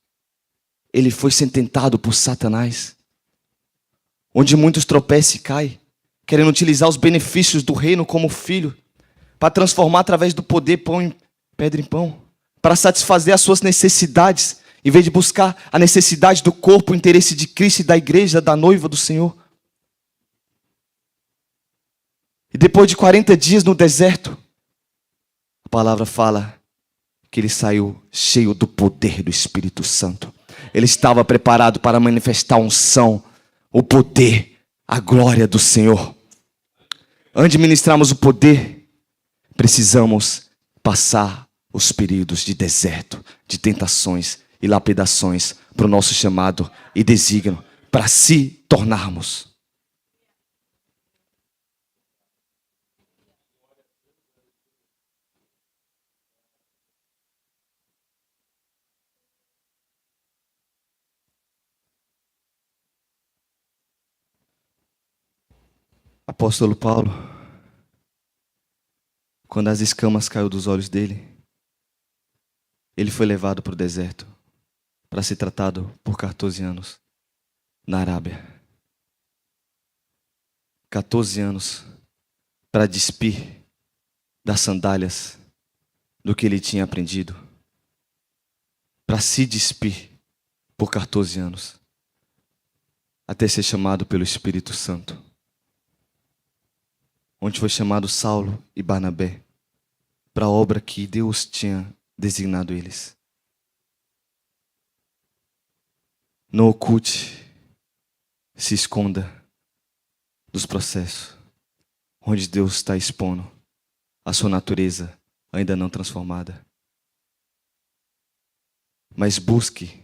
Ele foi sendo tentado por Satanás, onde muitos tropeçam e caem, querendo utilizar os benefícios do reino como filho, para transformar através do poder pão em pedra em pão, para satisfazer as suas necessidades, em vez de buscar a necessidade do corpo, o interesse de Cristo e da igreja, da noiva do Senhor. E depois de 40 dias no deserto, a palavra fala que ele saiu cheio do poder do Espírito Santo. Ele estava preparado para manifestar a unção, o poder, a glória do Senhor. Antes de ministrarmos o poder, precisamos passar os períodos de deserto, de tentações e lapidações para o nosso chamado e desígnio, para se tornarmos. Apóstolo Paulo, quando as escamas caiu dos olhos dele, ele foi levado para o deserto para ser tratado por 14 anos na Arábia. 14 anos para despir das sandálias do que ele tinha aprendido. Para se despir por 14 anos. Até ser chamado pelo Espírito Santo. Onde foi chamado Saulo e Barnabé para a obra que Deus tinha designado eles. Não oculte, se esconda dos processos, onde Deus está expondo a sua natureza ainda não transformada. Mas busque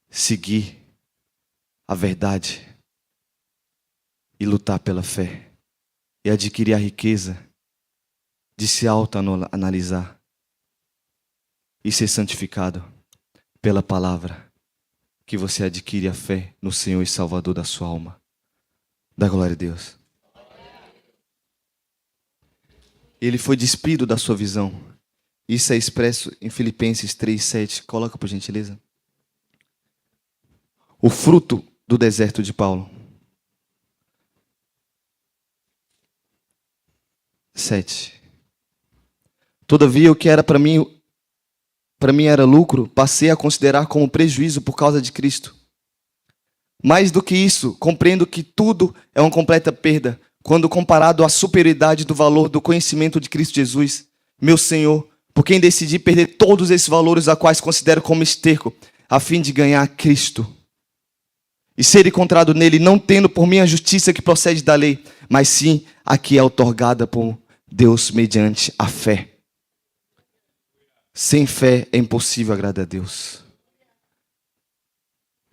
seguir a verdade e lutar pela fé e adquirir a riqueza de se autoanalisar e ser santificado pela palavra que você adquire a fé no Senhor e Salvador da sua alma. Dá glória a Deus. Ele foi despido da sua visão. Isso é expresso em Filipenses 3:7. Coloca por gentileza. O fruto do deserto de Paulo. 7. Todavia o que era para mim era lucro, passei a considerar como prejuízo por causa de Cristo. Mais do que isso, compreendo que tudo é uma completa perda, quando comparado à superioridade do valor do conhecimento de Cristo Jesus, meu Senhor, por quem decidi perder todos esses valores a quais considero como esterco, a fim de ganhar Cristo. E ser encontrado nele, não tendo por mim a justiça que procede da lei, mas sim a que é outorgada por Deus mediante a fé. Sem fé é impossível agradar a Deus.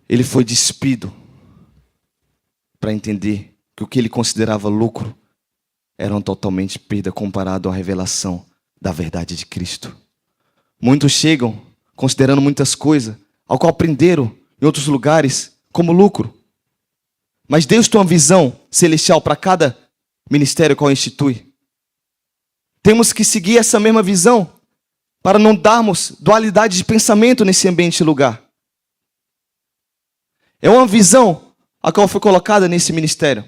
Ele foi despido para entender que o que ele considerava lucro era totalmente perda comparado à revelação da verdade de Cristo. Muitos chegam considerando muitas coisas, ao qual aprenderam em outros lugares como lucro. Mas Deus tem uma visão celestial para cada ministério qual institui. Temos que seguir essa mesma visão para não darmos dualidade de pensamento nesse ambiente e lugar. É uma visão a qual foi colocada nesse ministério.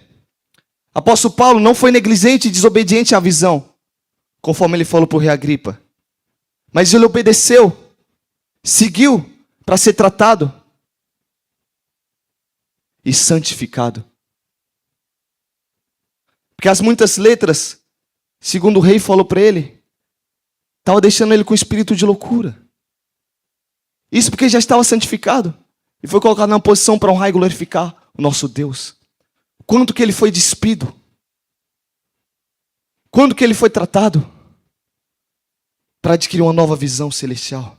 Apóstolo Paulo não foi negligente e desobediente à visão, conforme ele falou para o rei Agripa. Mas ele obedeceu, seguiu para ser tratado e santificado. Porque as muitas letras, segundo o rei falou para ele, estava deixando ele com espírito de loucura. Isso porque já estava santificado e foi colocado na posição para honrar e glorificar o nosso Deus. Quanto que ele foi despido? Quando que ele foi tratado? Para adquirir uma nova visão celestial.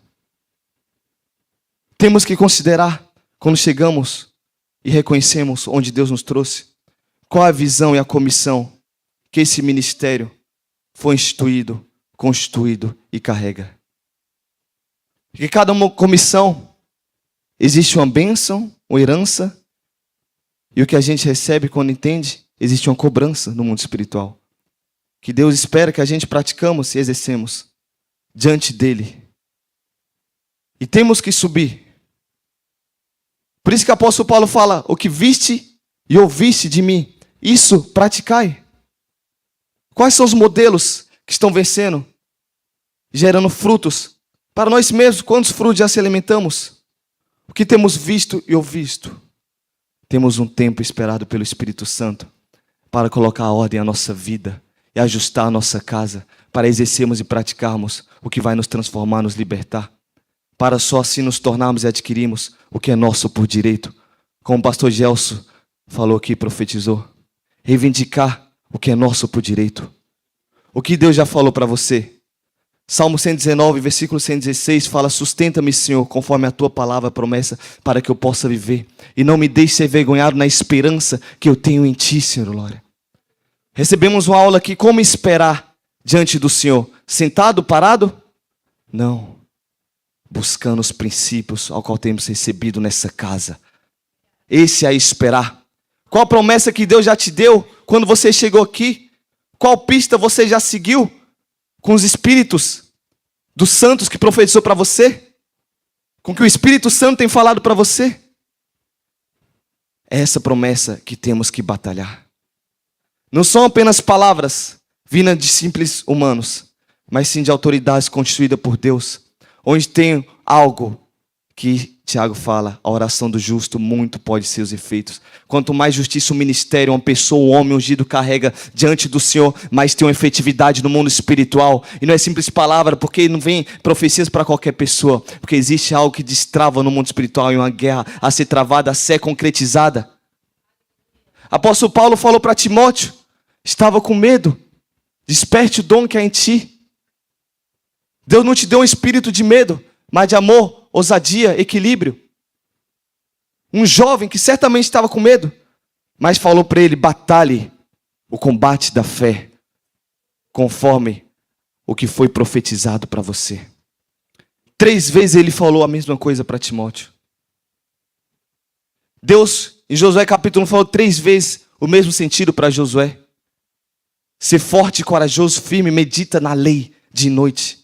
Temos que considerar, quando chegamos e reconhecemos onde Deus nos trouxe, qual a visão e a comissão que esse ministério foi instituído, constituído e carrega. Porque cada uma comissão existe uma bênção, uma herança, e o que a gente recebe quando entende, existe uma cobrança no mundo espiritual. Que Deus espera que a gente praticamos e exercemos diante dele. E temos que subir. Por isso que o apóstolo Paulo fala, o que viste e ouviste de mim, isso praticai. Quais são os modelos que estão vencendo, gerando frutos para nós mesmos? Quantos frutos já se alimentamos? O que temos visto e ouvido? Temos um tempo esperado pelo Espírito Santo para colocar a ordem à nossa vida e ajustar a nossa casa para exercermos e praticarmos o que vai nos transformar, nos libertar, para só assim nos tornarmos e adquirirmos o que é nosso por direito. Como o pastor Gelson falou aqui, profetizou, reivindicar o que é nosso por direito. O que Deus já falou para você. Salmo 119, versículo 116 fala, sustenta-me, Senhor, conforme a tua palavra promessa, para que eu possa viver. E não me deixe ser envergonhado na esperança que eu tenho em ti, Senhor, glória. Recebemos uma aula aqui, como esperar diante do Senhor. Sentado, parado? Não. Buscando os princípios ao qual temos recebido nessa casa. Esse é esperar. Qual a promessa que Deus já te deu quando você chegou aqui? Qual pista você já seguiu com os espíritos dos santos que profetizou para você? Com o que o Espírito Santo tem falado para você? É essa promessa que temos que batalhar. Não são apenas palavras vindas de simples humanos, mas sim de autoridades constituídas por Deus, onde tem algo que Tiago fala: a oração do justo muito pode ser os efeitos. Quanto mais justiça o ministério, uma pessoa, um homem ungido carrega diante do Senhor, mais tem uma efetividade no mundo espiritual. E não é simples palavra, porque não vem profecias para qualquer pessoa, porque existe algo que destrava no mundo espiritual, e uma guerra a ser travada, a ser concretizada. Apóstolo Paulo falou para Timóteo: estava com medo, desperte o dom que há em ti. Deus não te deu um espírito de medo, mas de amor, ousadia, equilíbrio. Um jovem que certamente estava com medo, mas falou para ele: batalhe o combate da fé, conforme o que foi profetizado para você. 3 vezes ele falou a mesma coisa para Timóteo. Deus, em Josué capítulo 1, falou 3 vezes o mesmo sentido para Josué: ser forte, corajoso, firme, medita na lei de noite.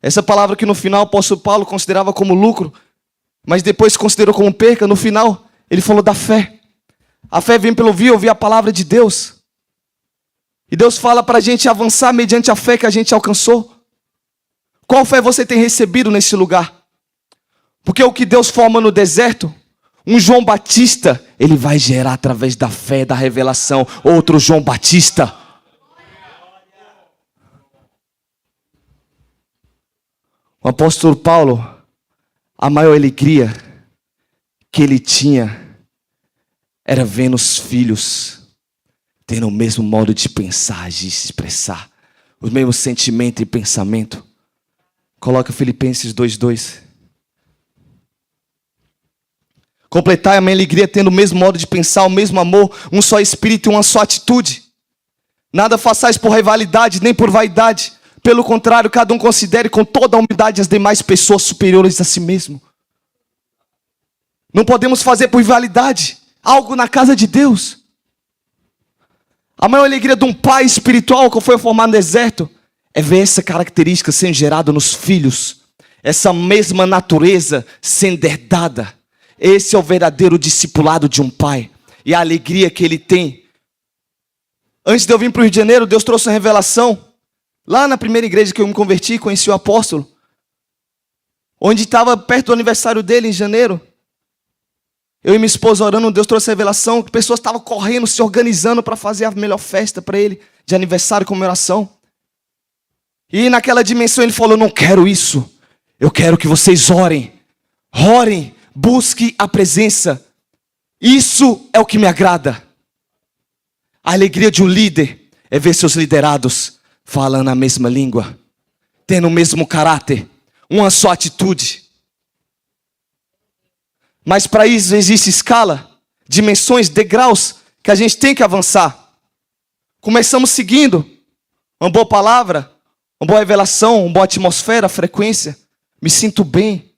Essa palavra que no final o apóstolo Paulo considerava como lucro, mas depois considerou como perca, no final ele falou da fé. A fé vem pelo ouvir a palavra de Deus. E Deus fala para a gente avançar mediante a fé que a gente alcançou. Qual fé você tem recebido nesse lugar? Porque o que Deus forma no deserto, um João Batista, ele vai gerar através da fé, da revelação, outro João Batista. O apóstolo Paulo, a maior alegria que ele tinha era vendo os filhos tendo o mesmo modo de pensar, agir, se expressar, o mesmo sentimento e pensamento. Coloca Filipenses 2:2. Completai a minha alegria tendo o mesmo modo de pensar, o mesmo amor, um só espírito e uma só atitude. Nada façais por rivalidade, nem por vaidade. Pelo contrário, cada um considere com toda a humildade as demais pessoas superiores a si mesmo. Não podemos fazer por rivalidade algo na casa de Deus. A maior alegria de um pai espiritual que foi formado no deserto é ver essa característica sendo gerada nos filhos. Essa mesma natureza sendo herdada. Esse é o verdadeiro discipulado de um pai. E a alegria que ele tem. Antes de eu vir para o Rio de Janeiro, Deus trouxe uma revelação. Lá na primeira igreja que eu me converti, conheci o apóstolo. Onde estava perto do aniversário dele, em janeiro. Eu e minha esposa orando, Deus trouxe a revelação. Que pessoas estavam correndo, se organizando para fazer a melhor festa para ele. De aniversário, comemoração. E naquela dimensão ele falou: não quero isso. Eu quero que vocês orem. Orem, busque a presença. Isso é o que me agrada. A alegria de um líder é ver seus liderados falando a mesma língua, tendo o mesmo caráter, uma só atitude. Mas para isso existe escala, dimensões, degraus que a gente tem que avançar. Começamos seguindo uma boa palavra, uma boa revelação, uma boa atmosfera, frequência. Me sinto bem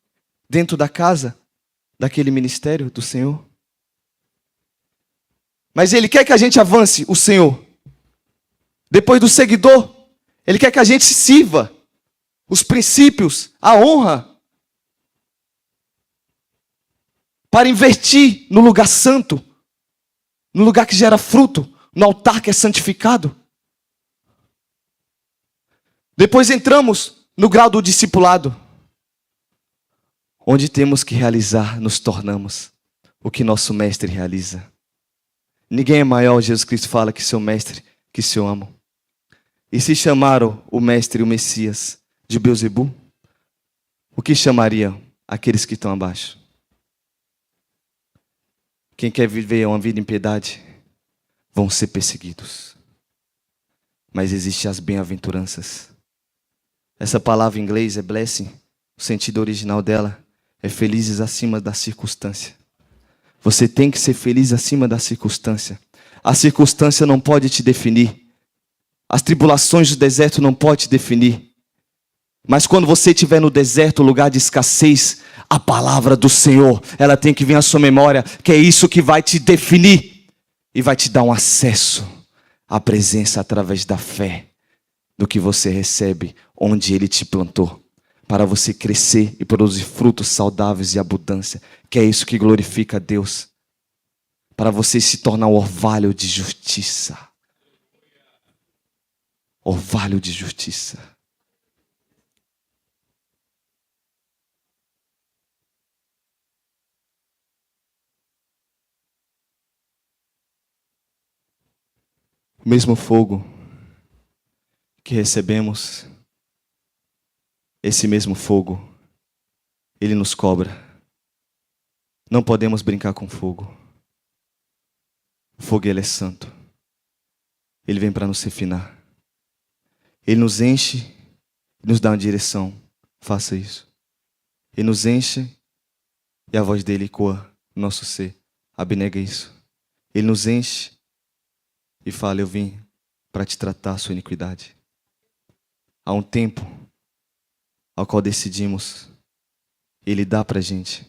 dentro da casa, daquele ministério do Senhor. Mas Ele quer que a gente avance, o Senhor. Depois do seguidor, Ele quer que a gente sirva os princípios, a honra, para investir no lugar santo, no lugar que gera fruto, no altar que é santificado. Depois entramos no grau do discipulado, onde temos que realizar, nos tornamos o que nosso mestre realiza. Ninguém é maior, Jesus Cristo fala, que seu mestre, que seu amo. E se chamaram o mestre e o Messias de Beelzebu, o que chamariam aqueles que estão abaixo? Quem quer viver uma vida em piedade vão ser perseguidos. Mas existem as bem-aventuranças. Essa palavra em inglês é blessing. O sentido original dela é felizes acima da circunstância. Você tem que ser feliz acima da circunstância. A circunstância não pode te definir. As tribulações do deserto não podem te definir. Mas quando você estiver no deserto, lugar de escassez, a palavra do Senhor, ela tem que vir à sua memória, que é isso que vai te definir. E vai te dar um acesso à presença através da fé, do que você recebe, onde Ele te plantou. para você crescer e produzir frutos saudáveis e abundância, que é isso que glorifica a Deus. Para você se tornar um orvalho de justiça. Orvalho de justiça. O mesmo fogo que recebemos, esse mesmo fogo, ele nos cobra. Não podemos brincar com fogo. O fogo, ele é santo. Ele vem para nos refinar. Ele nos enche e nos dá uma direção. Faça isso. Ele nos enche e a voz dele ecoa no nosso ser. Abnega isso. Ele nos enche e fala: eu vim para te tratar a sua iniquidade. Há um tempo ao qual decidimos, ele dá para a gente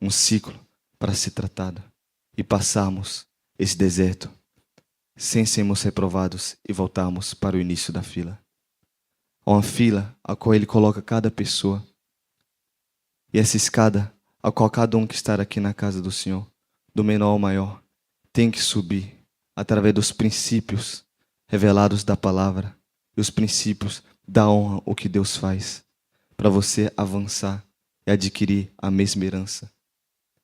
um ciclo para ser tratado e passarmos esse deserto sem sermos reprovados e voltarmos para o início da fila. Há uma fila a qual ele coloca cada pessoa. E essa escada a qual cada um que está aqui na casa do Senhor, do menor ao maior, tem que subir através dos princípios revelados da palavra e os princípios da honra, o que Deus faz, para você avançar e adquirir a mesma herança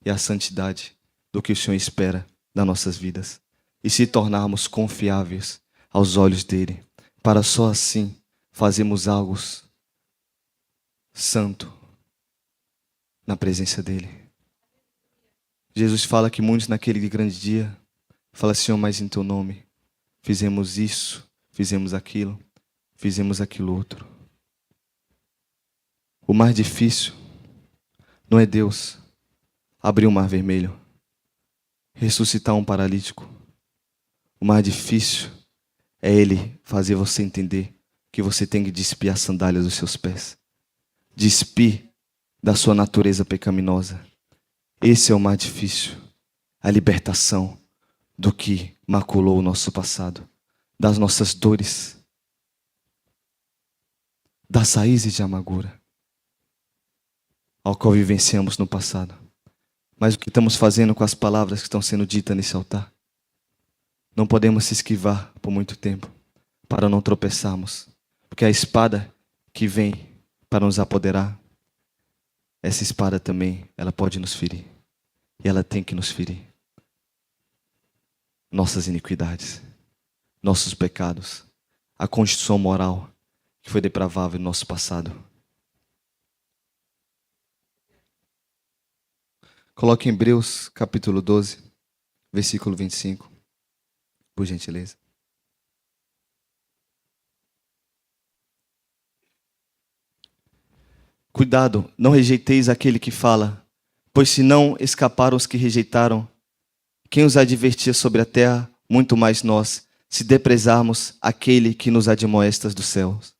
e a santidade do que o Senhor espera das nossas vidas e se tornarmos confiáveis aos olhos dele, para só assim fazermos algo santo na presença dele. Jesus fala que muitos naquele grande dia falam: Senhor, mas em teu nome fizemos isso, fizemos aquilo outro. O mais difícil não é Deus abrir o mar vermelho, ressuscitar um paralítico. O mais difícil é Ele fazer você entender que você tem que despir as sandálias dos seus pés. Despir da sua natureza pecaminosa. Esse é o mais difícil. A libertação do que maculou o nosso passado. Das nossas dores. Das raízes de amargura ao qual vivenciamos no passado. Mas o que estamos fazendo com as palavras que estão sendo ditas nesse altar? Não podemos se esquivar por muito tempo para não tropeçarmos. Porque a espada que vem para nos apoderar, essa espada também, ela pode nos ferir. E ela tem que nos ferir. Nossas iniquidades, nossos pecados, a constituição moral que foi depravável no nosso passado. Coloque em Hebreus capítulo 12, versículo 25, por gentileza. Cuidado, não rejeiteis aquele que fala, pois se não escaparam os que rejeitaram, quem os advertia sobre a terra, muito mais nós, se desprezarmos aquele que nos admoesta dos céus.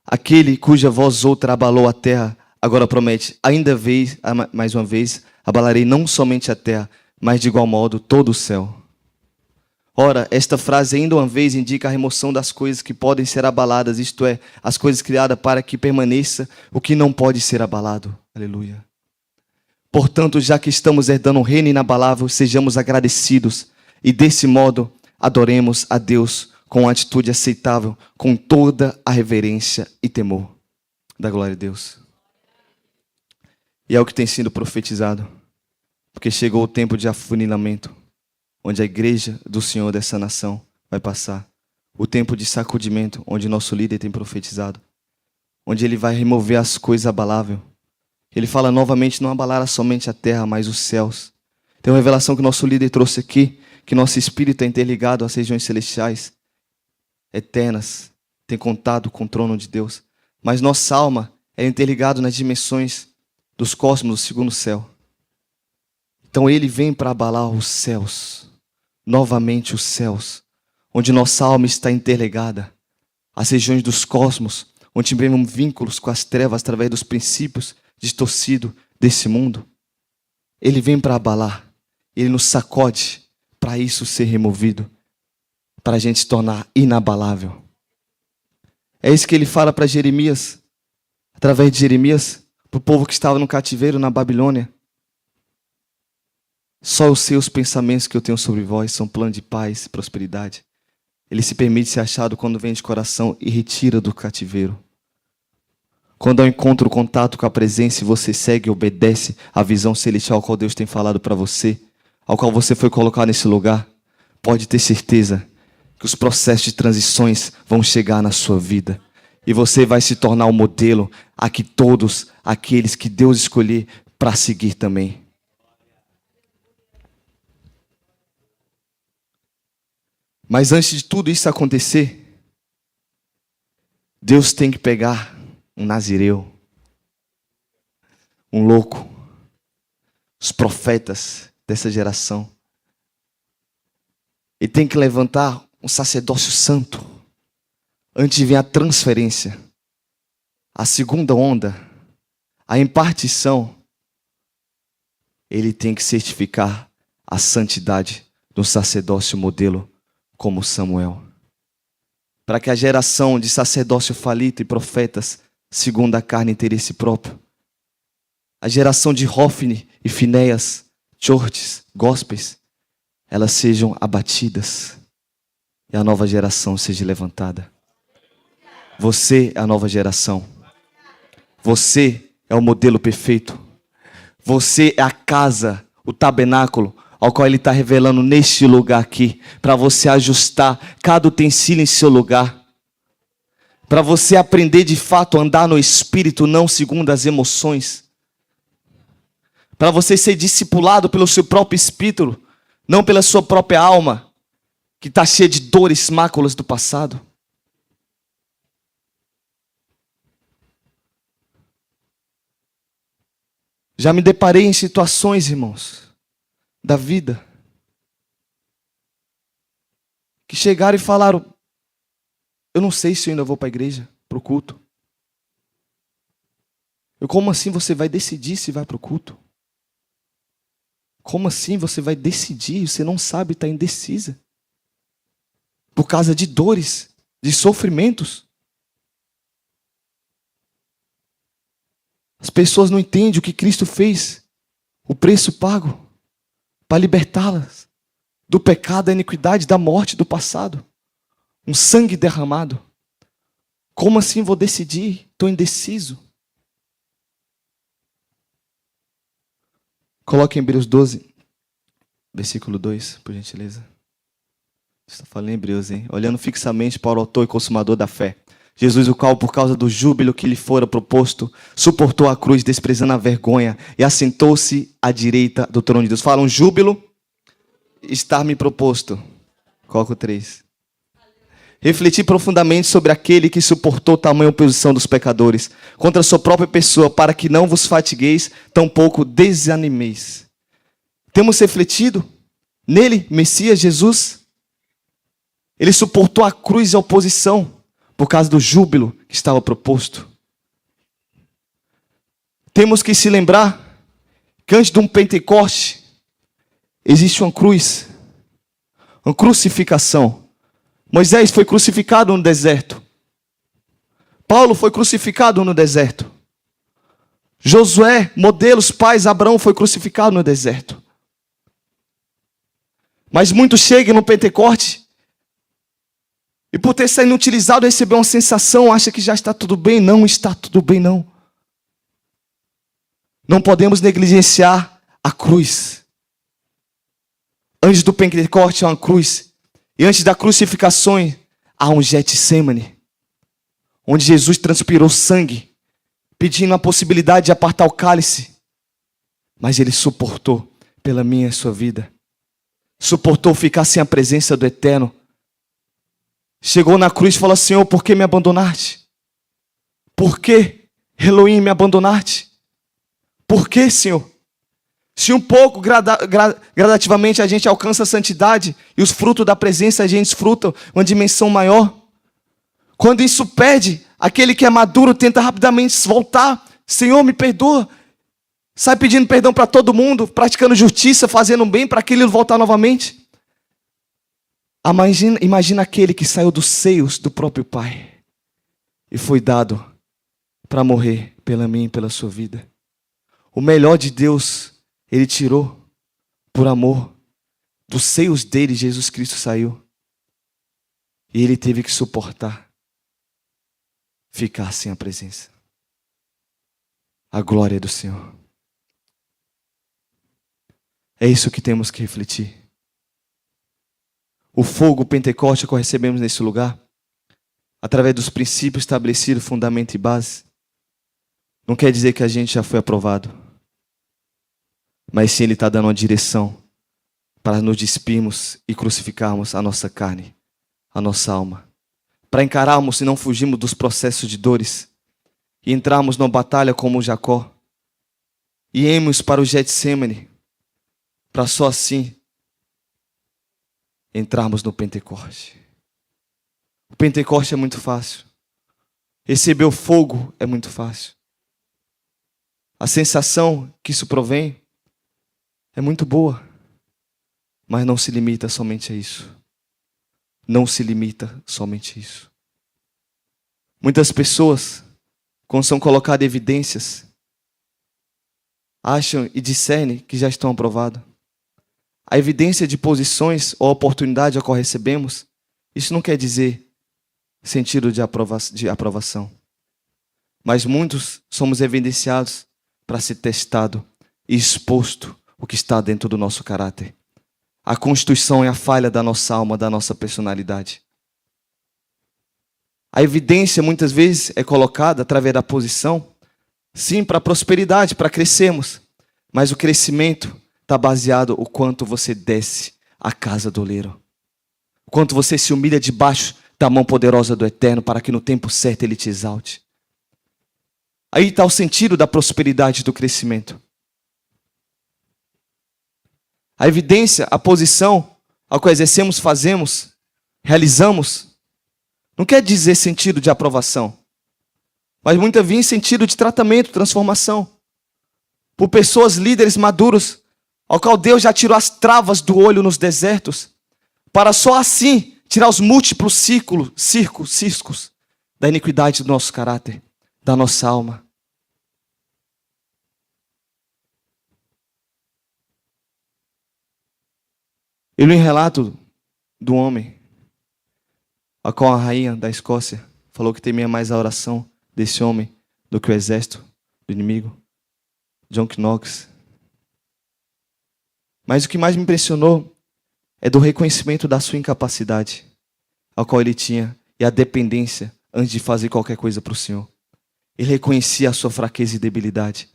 Aquele cuja voz outra abalou a terra, agora promete: ainda vez, mais uma vez, abalarei não somente a terra, mas de igual modo todo o céu. Ora, esta frase ainda uma vez indica a remoção das coisas que podem ser abaladas, isto é, as coisas criadas para que permaneça o que não pode ser abalado. Aleluia. Portanto, já que estamos herdando um reino inabalável, sejamos agradecidos e desse modo adoremos a Deus com uma atitude aceitável, com toda a reverência e temor. Da glória a Deus. E é o que tem sido profetizado, porque chegou o tempo de afunilamento, onde a igreja do Senhor dessa nação vai passar. O tempo de sacudimento, onde nosso líder tem profetizado, onde ele vai remover as coisas abaláveis. Ele fala novamente: não abalará somente a terra, mas os céus. Tem uma revelação que nosso líder trouxe aqui, que nosso espírito é interligado às regiões celestiais, eternas, tem contato com o trono de Deus. Mas nossa alma é interligada nas dimensões dos cosmos do segundo céu. Então ele vem para abalar os céus, novamente os céus, onde nossa alma está interligada às regiões dos cosmos, onde tivemos vínculos com as trevas através dos princípios distorcidos desse mundo. Ele vem para abalar, ele nos sacode para isso ser removido, para a gente se tornar inabalável. É isso que ele fala para Jeremias. através de Jeremias, para o povo que estava no cativeiro na Babilônia. Só os seus pensamentos que eu tenho sobre vós são plano de paz e prosperidade. Ele se permite ser achado quando vem de coração e retira do cativeiro. Quando eu encontro o contato com a presença e você segue e obedece à visão celestial ao qual Deus tem falado para você, ao qual você foi colocado nesse lugar, pode ter certeza que os processos de transições vão chegar na sua vida. E você vai se tornar um modelo a que todos aqueles que Deus escolher para seguir também. Mas antes de tudo isso acontecer, Deus tem que pegar um nazireu, um louco, os profetas dessa geração. E tem que levantar um sacerdócio santo, antes de vir a transferência, a segunda onda, a impartição. Ele tem que certificar a santidade do sacerdócio modelo como Samuel. Para que a geração de sacerdócio falito e profetas segundo a carne e interesse próprio, a geração de Hofni e Finéias, Chortes, Gospels, elas sejam abatidas e a nova geração seja levantada. Você é a nova geração. Você é o modelo perfeito. Você é a casa, o tabernáculo, ao qual Ele está revelando neste lugar aqui, para você ajustar cada utensílio em seu lugar. Para você aprender de fato a andar no Espírito, não segundo as emoções. Para você ser discipulado pelo seu próprio Espírito, não pela sua própria alma, que está cheia de dores, máculas do passado. Já me deparei em situações, irmãos, da vida, que chegaram e falaram: eu não sei se eu ainda vou para a igreja, para o culto. Como assim você vai decidir se vai para o culto? Como assim você vai decidir? Você não sabe, está indecisa. Por causa de dores, de sofrimentos. As pessoas não entendem o que Cristo fez, o preço pago, para libertá-las do pecado, da iniquidade, da morte do passado. Um sangue derramado. Como assim vou decidir? Estou indeciso. Coloque em Hebreus 12, versículo 2, por gentileza. Estou falando em Hebreus, hein? Olhando fixamente para o autor e consumador da fé. Jesus, o qual, por causa do júbilo que lhe fora proposto, suportou a cruz, desprezando a vergonha, e assentou-se à direita do trono de Deus. Fala, um júbilo está me proposto. Coloca o 3. Refleti profundamente sobre aquele que suportou tamanha oposição dos pecadores contra a sua própria pessoa, para que não vos fatigueis, tampouco desanimeis. Temos refletido nele, Messias, Jesus. Ele suportou a cruz e a oposição por causa do júbilo que estava proposto. Temos que se lembrar que antes de um Pentecoste existe uma cruz, uma crucificação. Moisés foi crucificado no deserto. Paulo foi crucificado no deserto. Josué, modelos, pais, Abraão foi crucificado no deserto. Mas muitos chegam no Pentecoste e por ter sido inutilizado, receber uma sensação, acha que já está tudo bem. Não está tudo bem, não. Não podemos negligenciar a cruz. Antes do Pentecoste há uma cruz. E antes da crucificação há um Getsemane, onde Jesus transpirou sangue, pedindo a possibilidade de apartar o cálice. Mas Ele suportou pela minha e sua vida. Suportou ficar sem a presença do Eterno. Chegou na cruz e falou: Senhor, por que me abandonaste? Por que, Elohim, me abandonaste? Por que, Senhor? Se um pouco, gradativamente, a gente alcança a santidade e os frutos da presença a gente desfruta uma dimensão maior. Quando isso perde, aquele que é maduro tenta rapidamente voltar. Senhor, me perdoa. Sai pedindo perdão para todo mundo, praticando justiça, fazendo bem para aquele voltar novamente. Imagina aquele que saiu dos seios do próprio Pai e foi dado para morrer pela minha e pela sua vida. O melhor de Deus, Ele tirou por amor. Dos seios dele, Jesus Cristo saiu. E Ele teve que suportar ficar sem a presença. A glória do Senhor. É isso que temos que refletir. O fogo Pentecoste que recebemos nesse lugar, através dos princípios estabelecidos, fundamento e base, não quer dizer que a gente já foi aprovado. Mas sim, Ele está dando uma direção para nos despirmos e crucificarmos a nossa carne, a nossa alma. Para encararmos e não fugirmos dos processos de dores. E entrarmos numa batalha como Jacó. E irmos para o Getsemane. Para só assim entrarmos no Pentecoste. O Pentecoste é muito fácil. Receber o fogo é muito fácil. A sensação que isso provém é muito boa. Mas não se limita somente a isso. Não se limita somente a isso. Muitas pessoas, quando são colocadas evidências, acham e discernem que já estão aprovados. A evidência de posições ou oportunidade a qual recebemos, isso não quer dizer sentido de aprovação. Mas muitos somos evidenciados para ser testado e exposto o que está dentro do nosso caráter. A constituição é a falha da nossa alma, da nossa personalidade. A evidência muitas vezes é colocada através da posição, sim, para a prosperidade, para crescermos. Mas o crescimento está baseado no quanto você desce a casa do oleiro. O quanto você se humilha debaixo da mão poderosa do Eterno para que no tempo certo Ele te exalte. Aí está o sentido da prosperidade e do crescimento. A evidência, a posição ao qual exercemos, fazemos, realizamos, não quer dizer sentido de aprovação, mas muitas vezes sentido de tratamento, transformação. Por pessoas, líderes maduros, ao qual Deus já tirou as travas do olho nos desertos, para só assim tirar os múltiplos ciscos da iniquidade do nosso caráter, da nossa alma. Eu li um relato do homem, a qual a rainha da Escócia falou que temia mais a oração desse homem do que o exército do inimigo, John Knox. Mas o que mais me impressionou é do reconhecimento da sua incapacidade, a qual ele tinha, e a dependência antes de fazer qualquer coisa para o Senhor. Ele reconhecia a sua fraqueza e debilidade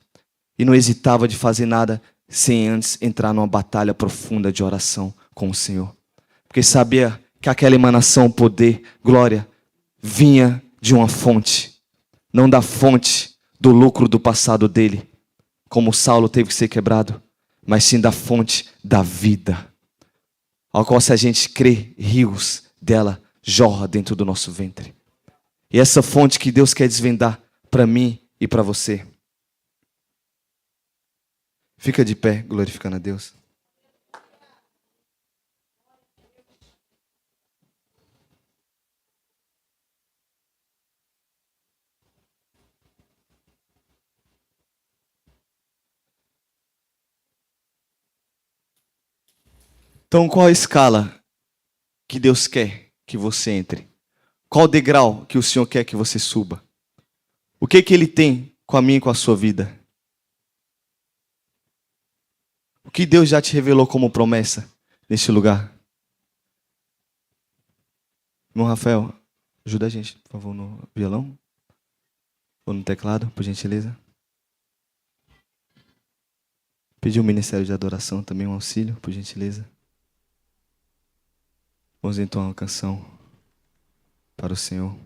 e não hesitava de fazer nada sem antes entrar numa batalha profunda de oração com o Senhor. Porque sabia que aquela emanação, poder, glória, vinha de uma fonte. Não da fonte do lucro do passado dele, como Saulo teve que ser quebrado, mas sim da fonte da vida, ao qual, se a gente crê, rios dela jorra dentro do nosso ventre. E essa fonte que Deus quer desvendar para mim e para você. Fica de pé, glorificando a Deus. Então, qual a escala que Deus quer que você entre? Qual o degrau que o Senhor quer que você suba? O que Ele tem com a minha e com a sua vida? O que Deus já te revelou como promessa neste lugar? Irmão Rafael, ajuda a gente, por favor, no violão ou no teclado, por gentileza. Pedir o Ministério de Adoração também, um auxílio, por gentileza. Vamos então uma canção para o Senhor.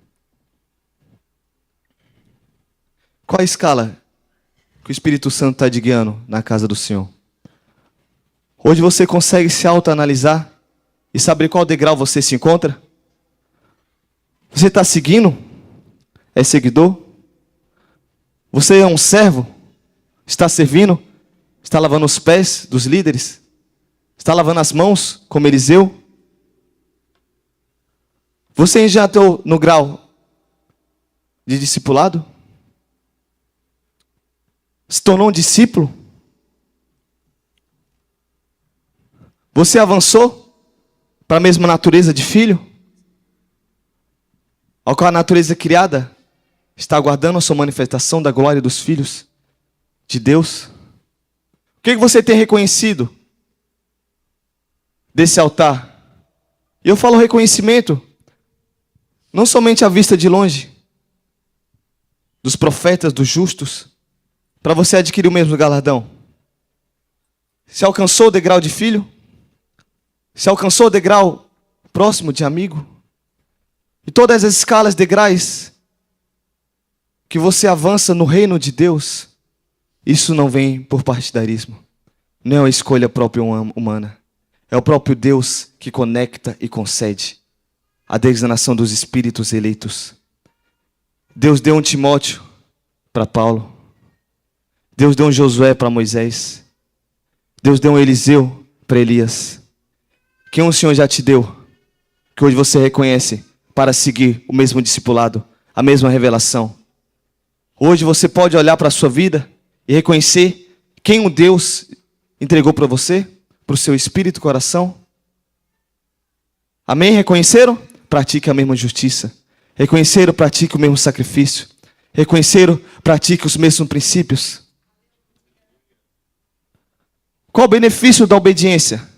Qual a escala que o Espírito Santo está te guiando na casa do Senhor? Hoje você consegue se autoanalisar e saber qual degrau você se encontra? Você está seguindo? É seguidor? Você é um servo? Está servindo? Está lavando os pés dos líderes? Está lavando as mãos como Eliseu? Você já entrou no grau de discipulado? Se tornou um discípulo? Você avançou para a mesma natureza de filho? Ao qual a natureza criada está aguardando a sua manifestação da glória dos filhos de Deus? O que você tem reconhecido desse altar? E eu falo reconhecimento, não somente à vista de longe, dos profetas, dos justos, para você adquirir o mesmo galardão. Se alcançou o degrau de filho? Se alcançou o degrau próximo de amigo? E todas as escalas, degraus que você avança no reino de Deus, isso não vem por partidarismo. Não é uma escolha própria humana. É o próprio Deus que conecta e concede a designação dos espíritos eleitos. Deus deu um Timóteo para Paulo. Deus deu um Josué para Moisés. Deus deu um Eliseu para Elias. Quem o Senhor já te deu, que hoje você reconhece para seguir o mesmo discipulado, a mesma revelação? Hoje você pode olhar para a sua vida e reconhecer quem o Deus entregou para você, para o seu espírito e coração. Amém? Reconheceram? Pratique a mesma justiça. Reconheceram? Pratique o mesmo sacrifício. Reconheceram? Pratique os mesmos princípios. Qual o benefício da obediência?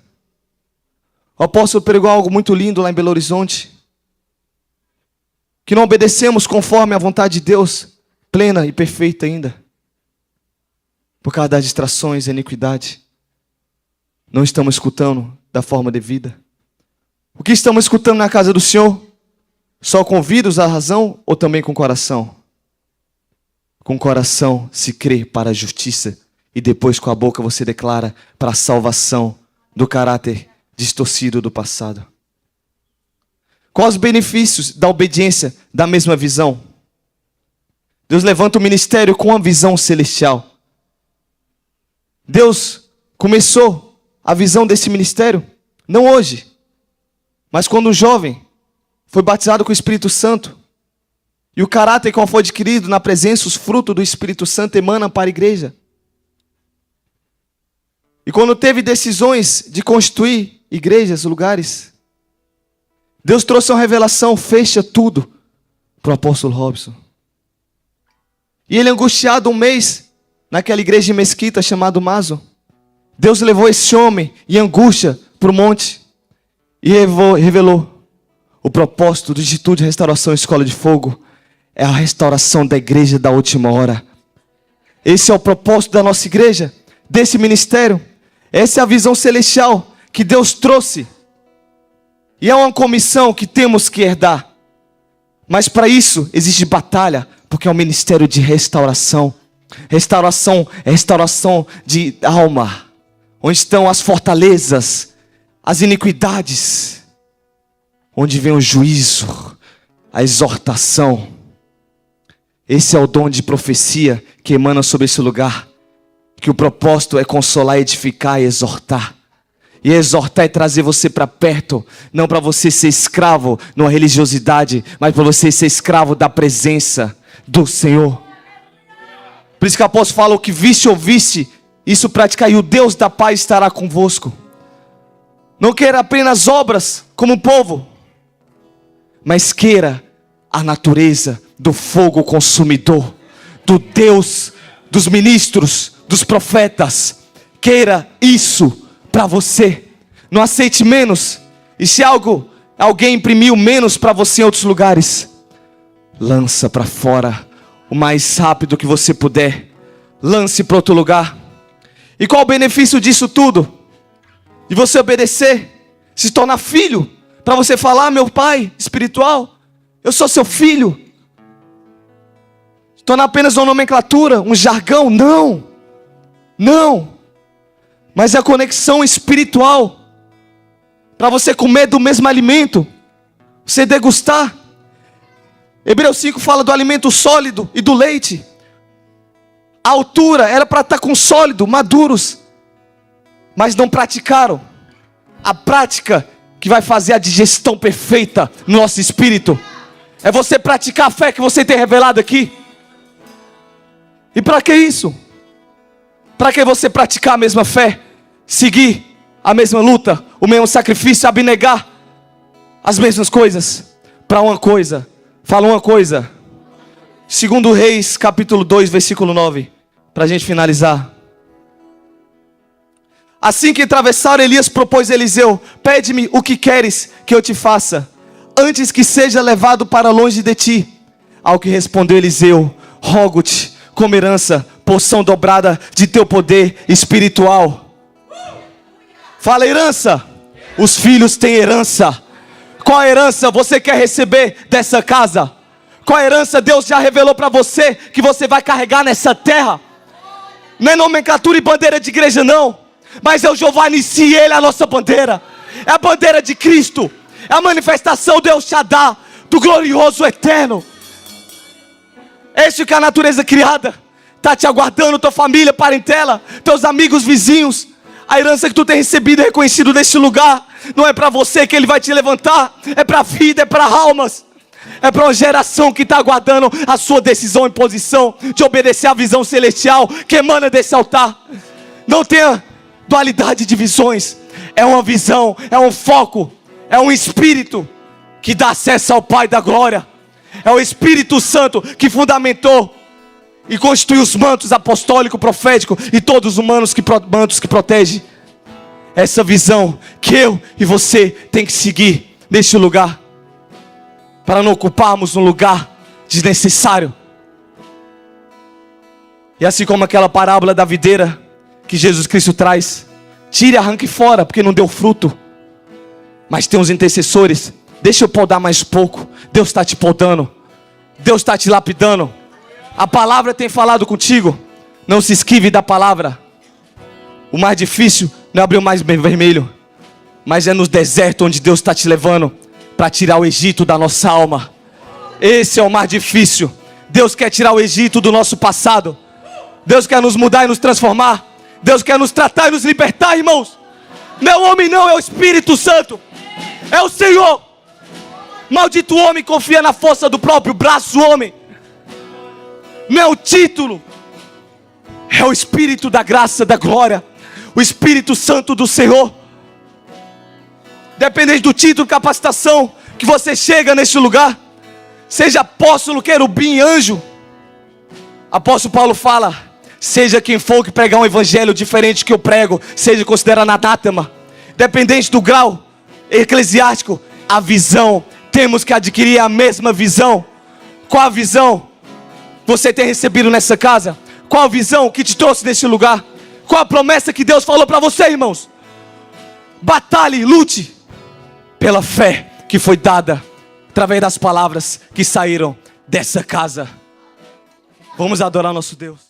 O apóstolo pregou algo muito lindo lá em Belo Horizonte. Que não obedecemos conforme a vontade de Deus, plena e perfeita ainda. Por causa das distrações e iniquidade. Não estamos escutando da forma devida. O que estamos escutando na casa do Senhor? Só com ouvidos a razão ou também com o coração? Com o coração se crê para a justiça e depois com a boca você declara para a salvação do caráter distorcido do passado. Quais os benefícios da obediência da mesma visão? Deus levanta o ministério com uma visão celestial. Deus começou a visão desse ministério, não hoje, mas quando um jovem foi batizado com o Espírito Santo, e o caráter qual foi adquirido na presença, os frutos do Espírito Santo emanam para a igreja. E quando teve decisões de constituir igrejas, lugares, Deus trouxe uma revelação, fecha tudo para o apóstolo Robson. E ele angustiado um mês, naquela igreja de Mesquita chamada Mazo, Deus levou esse homem em angústia para o monte e revelou o propósito do Instituto de Restauração Escola de Fogo. É a restauração da igreja da última hora. Esse é o propósito da nossa igreja, desse ministério. Essa é a visão celestial que Deus trouxe. E é uma comissão que temos que herdar. Mas para isso existe batalha, porque é um ministério de restauração. Restauração é restauração de alma, onde estão as fortalezas, as iniquidades, onde vem o juízo, a exortação. Esse é o dom de profecia que emana sobre esse lugar, que o propósito é consolar, edificar e exortar. E exortar é trazer você para perto, não para você ser escravo numa religiosidade, mas para você ser escravo da presença do Senhor. Por isso que o apóstolo fala: o que viste ou ouviste, isso praticai, e o Deus da paz estará convosco. Não queira apenas obras como povo, mas queira a natureza do fogo consumidor, do Deus dos ministros, dos profetas. Queira isso para você. Não aceite menos. E se alguém imprimiu menos para você em outros lugares, lança para fora o mais rápido que você puder. Lance para outro lugar. E qual o benefício disso tudo? De você obedecer, se tornar filho, para você falar: meu pai espiritual, eu sou seu filho. Se tornar apenas uma nomenclatura, um jargão? Não. Mas é a conexão espiritual, para você comer do mesmo alimento, você degustar. Hebreus 5 fala do alimento sólido e do leite. A altura era para estar com sólido, maduros, mas não praticaram. A prática que vai fazer a digestão perfeita no nosso espírito é você praticar a fé que você tem revelado aqui. E para que isso? Para que você praticar a mesma fé, seguir a mesma luta, o mesmo sacrifício, abnegar as mesmas coisas? Para uma coisa, fala uma coisa. 2 Reis, capítulo 2, versículo 9. Para a gente finalizar. Assim que atravessaram, Elias propôs a Eliseu: pede-me o que queres que eu te faça, antes que seja levado para longe de ti. Ao que respondeu Eliseu: rogo-te, como herança, porção dobrada de teu poder espiritual. Fala herança. Os filhos têm herança. Qual herança você quer receber dessa casa? Qual herança Deus já revelou para você que você vai carregar nessa terra? Não é nomenclatura e bandeira de igreja não, mas é o Jeová Nissi, Ele é a nossa bandeira. É a bandeira de Cristo. É a manifestação do El Shaddai, do glorioso eterno. Este que é a natureza criada está te aguardando, tua família, parentela, teus amigos, vizinhos. A herança que tu tem recebido e reconhecido neste lugar não é para você que Ele vai te levantar, é para a vida, é para almas. É para uma geração que está aguardando a sua decisão e posição de obedecer à visão celestial que emana desse altar. Não tenha dualidade de visões. É uma visão, é um foco, é um espírito que dá acesso ao Pai da glória. É o Espírito Santo que fundamentou e constituiu os mantos apostólico, profético e todos os mantos que protegem. Essa visão que eu e você tem que seguir neste lugar, para não ocuparmos um lugar desnecessário. E assim como aquela parábola da videira que Jesus Cristo traz: tire e arranque fora, porque não deu fruto. Mas tem uns intercessores: deixa eu podar mais pouco. Deus está te podando, Deus está te lapidando. A palavra tem falado contigo, não se esquive da palavra. O mais difícil não é abrir o mais vermelho, mas é no deserto onde Deus está te levando para tirar o Egito da nossa alma. Esse é o mais difícil. Deus quer tirar o Egito do nosso passado. Deus quer nos mudar e nos transformar. Deus quer nos tratar e nos libertar, irmãos. Não é o homem não, é o Espírito Santo. É o Senhor. Maldito homem confia na força do próprio braço, homem. Não é o título, é o Espírito da graça, da glória, o Espírito Santo do Senhor. Dependente do título, capacitação que você chega neste lugar, seja apóstolo, querubim, anjo. Apóstolo Paulo fala: seja quem for que pregar um evangelho diferente que eu prego, seja considerado anátema. Dependente do grau eclesiástico, a visão, temos que adquirir a mesma visão. Qual a visão você tem recebido nessa casa? Qual a visão que te trouxe neste lugar? Qual a promessa que Deus falou para você, irmãos? Batalhe, lute pela fé que foi dada através das palavras que saíram dessa casa. Vamos adorar nosso Deus.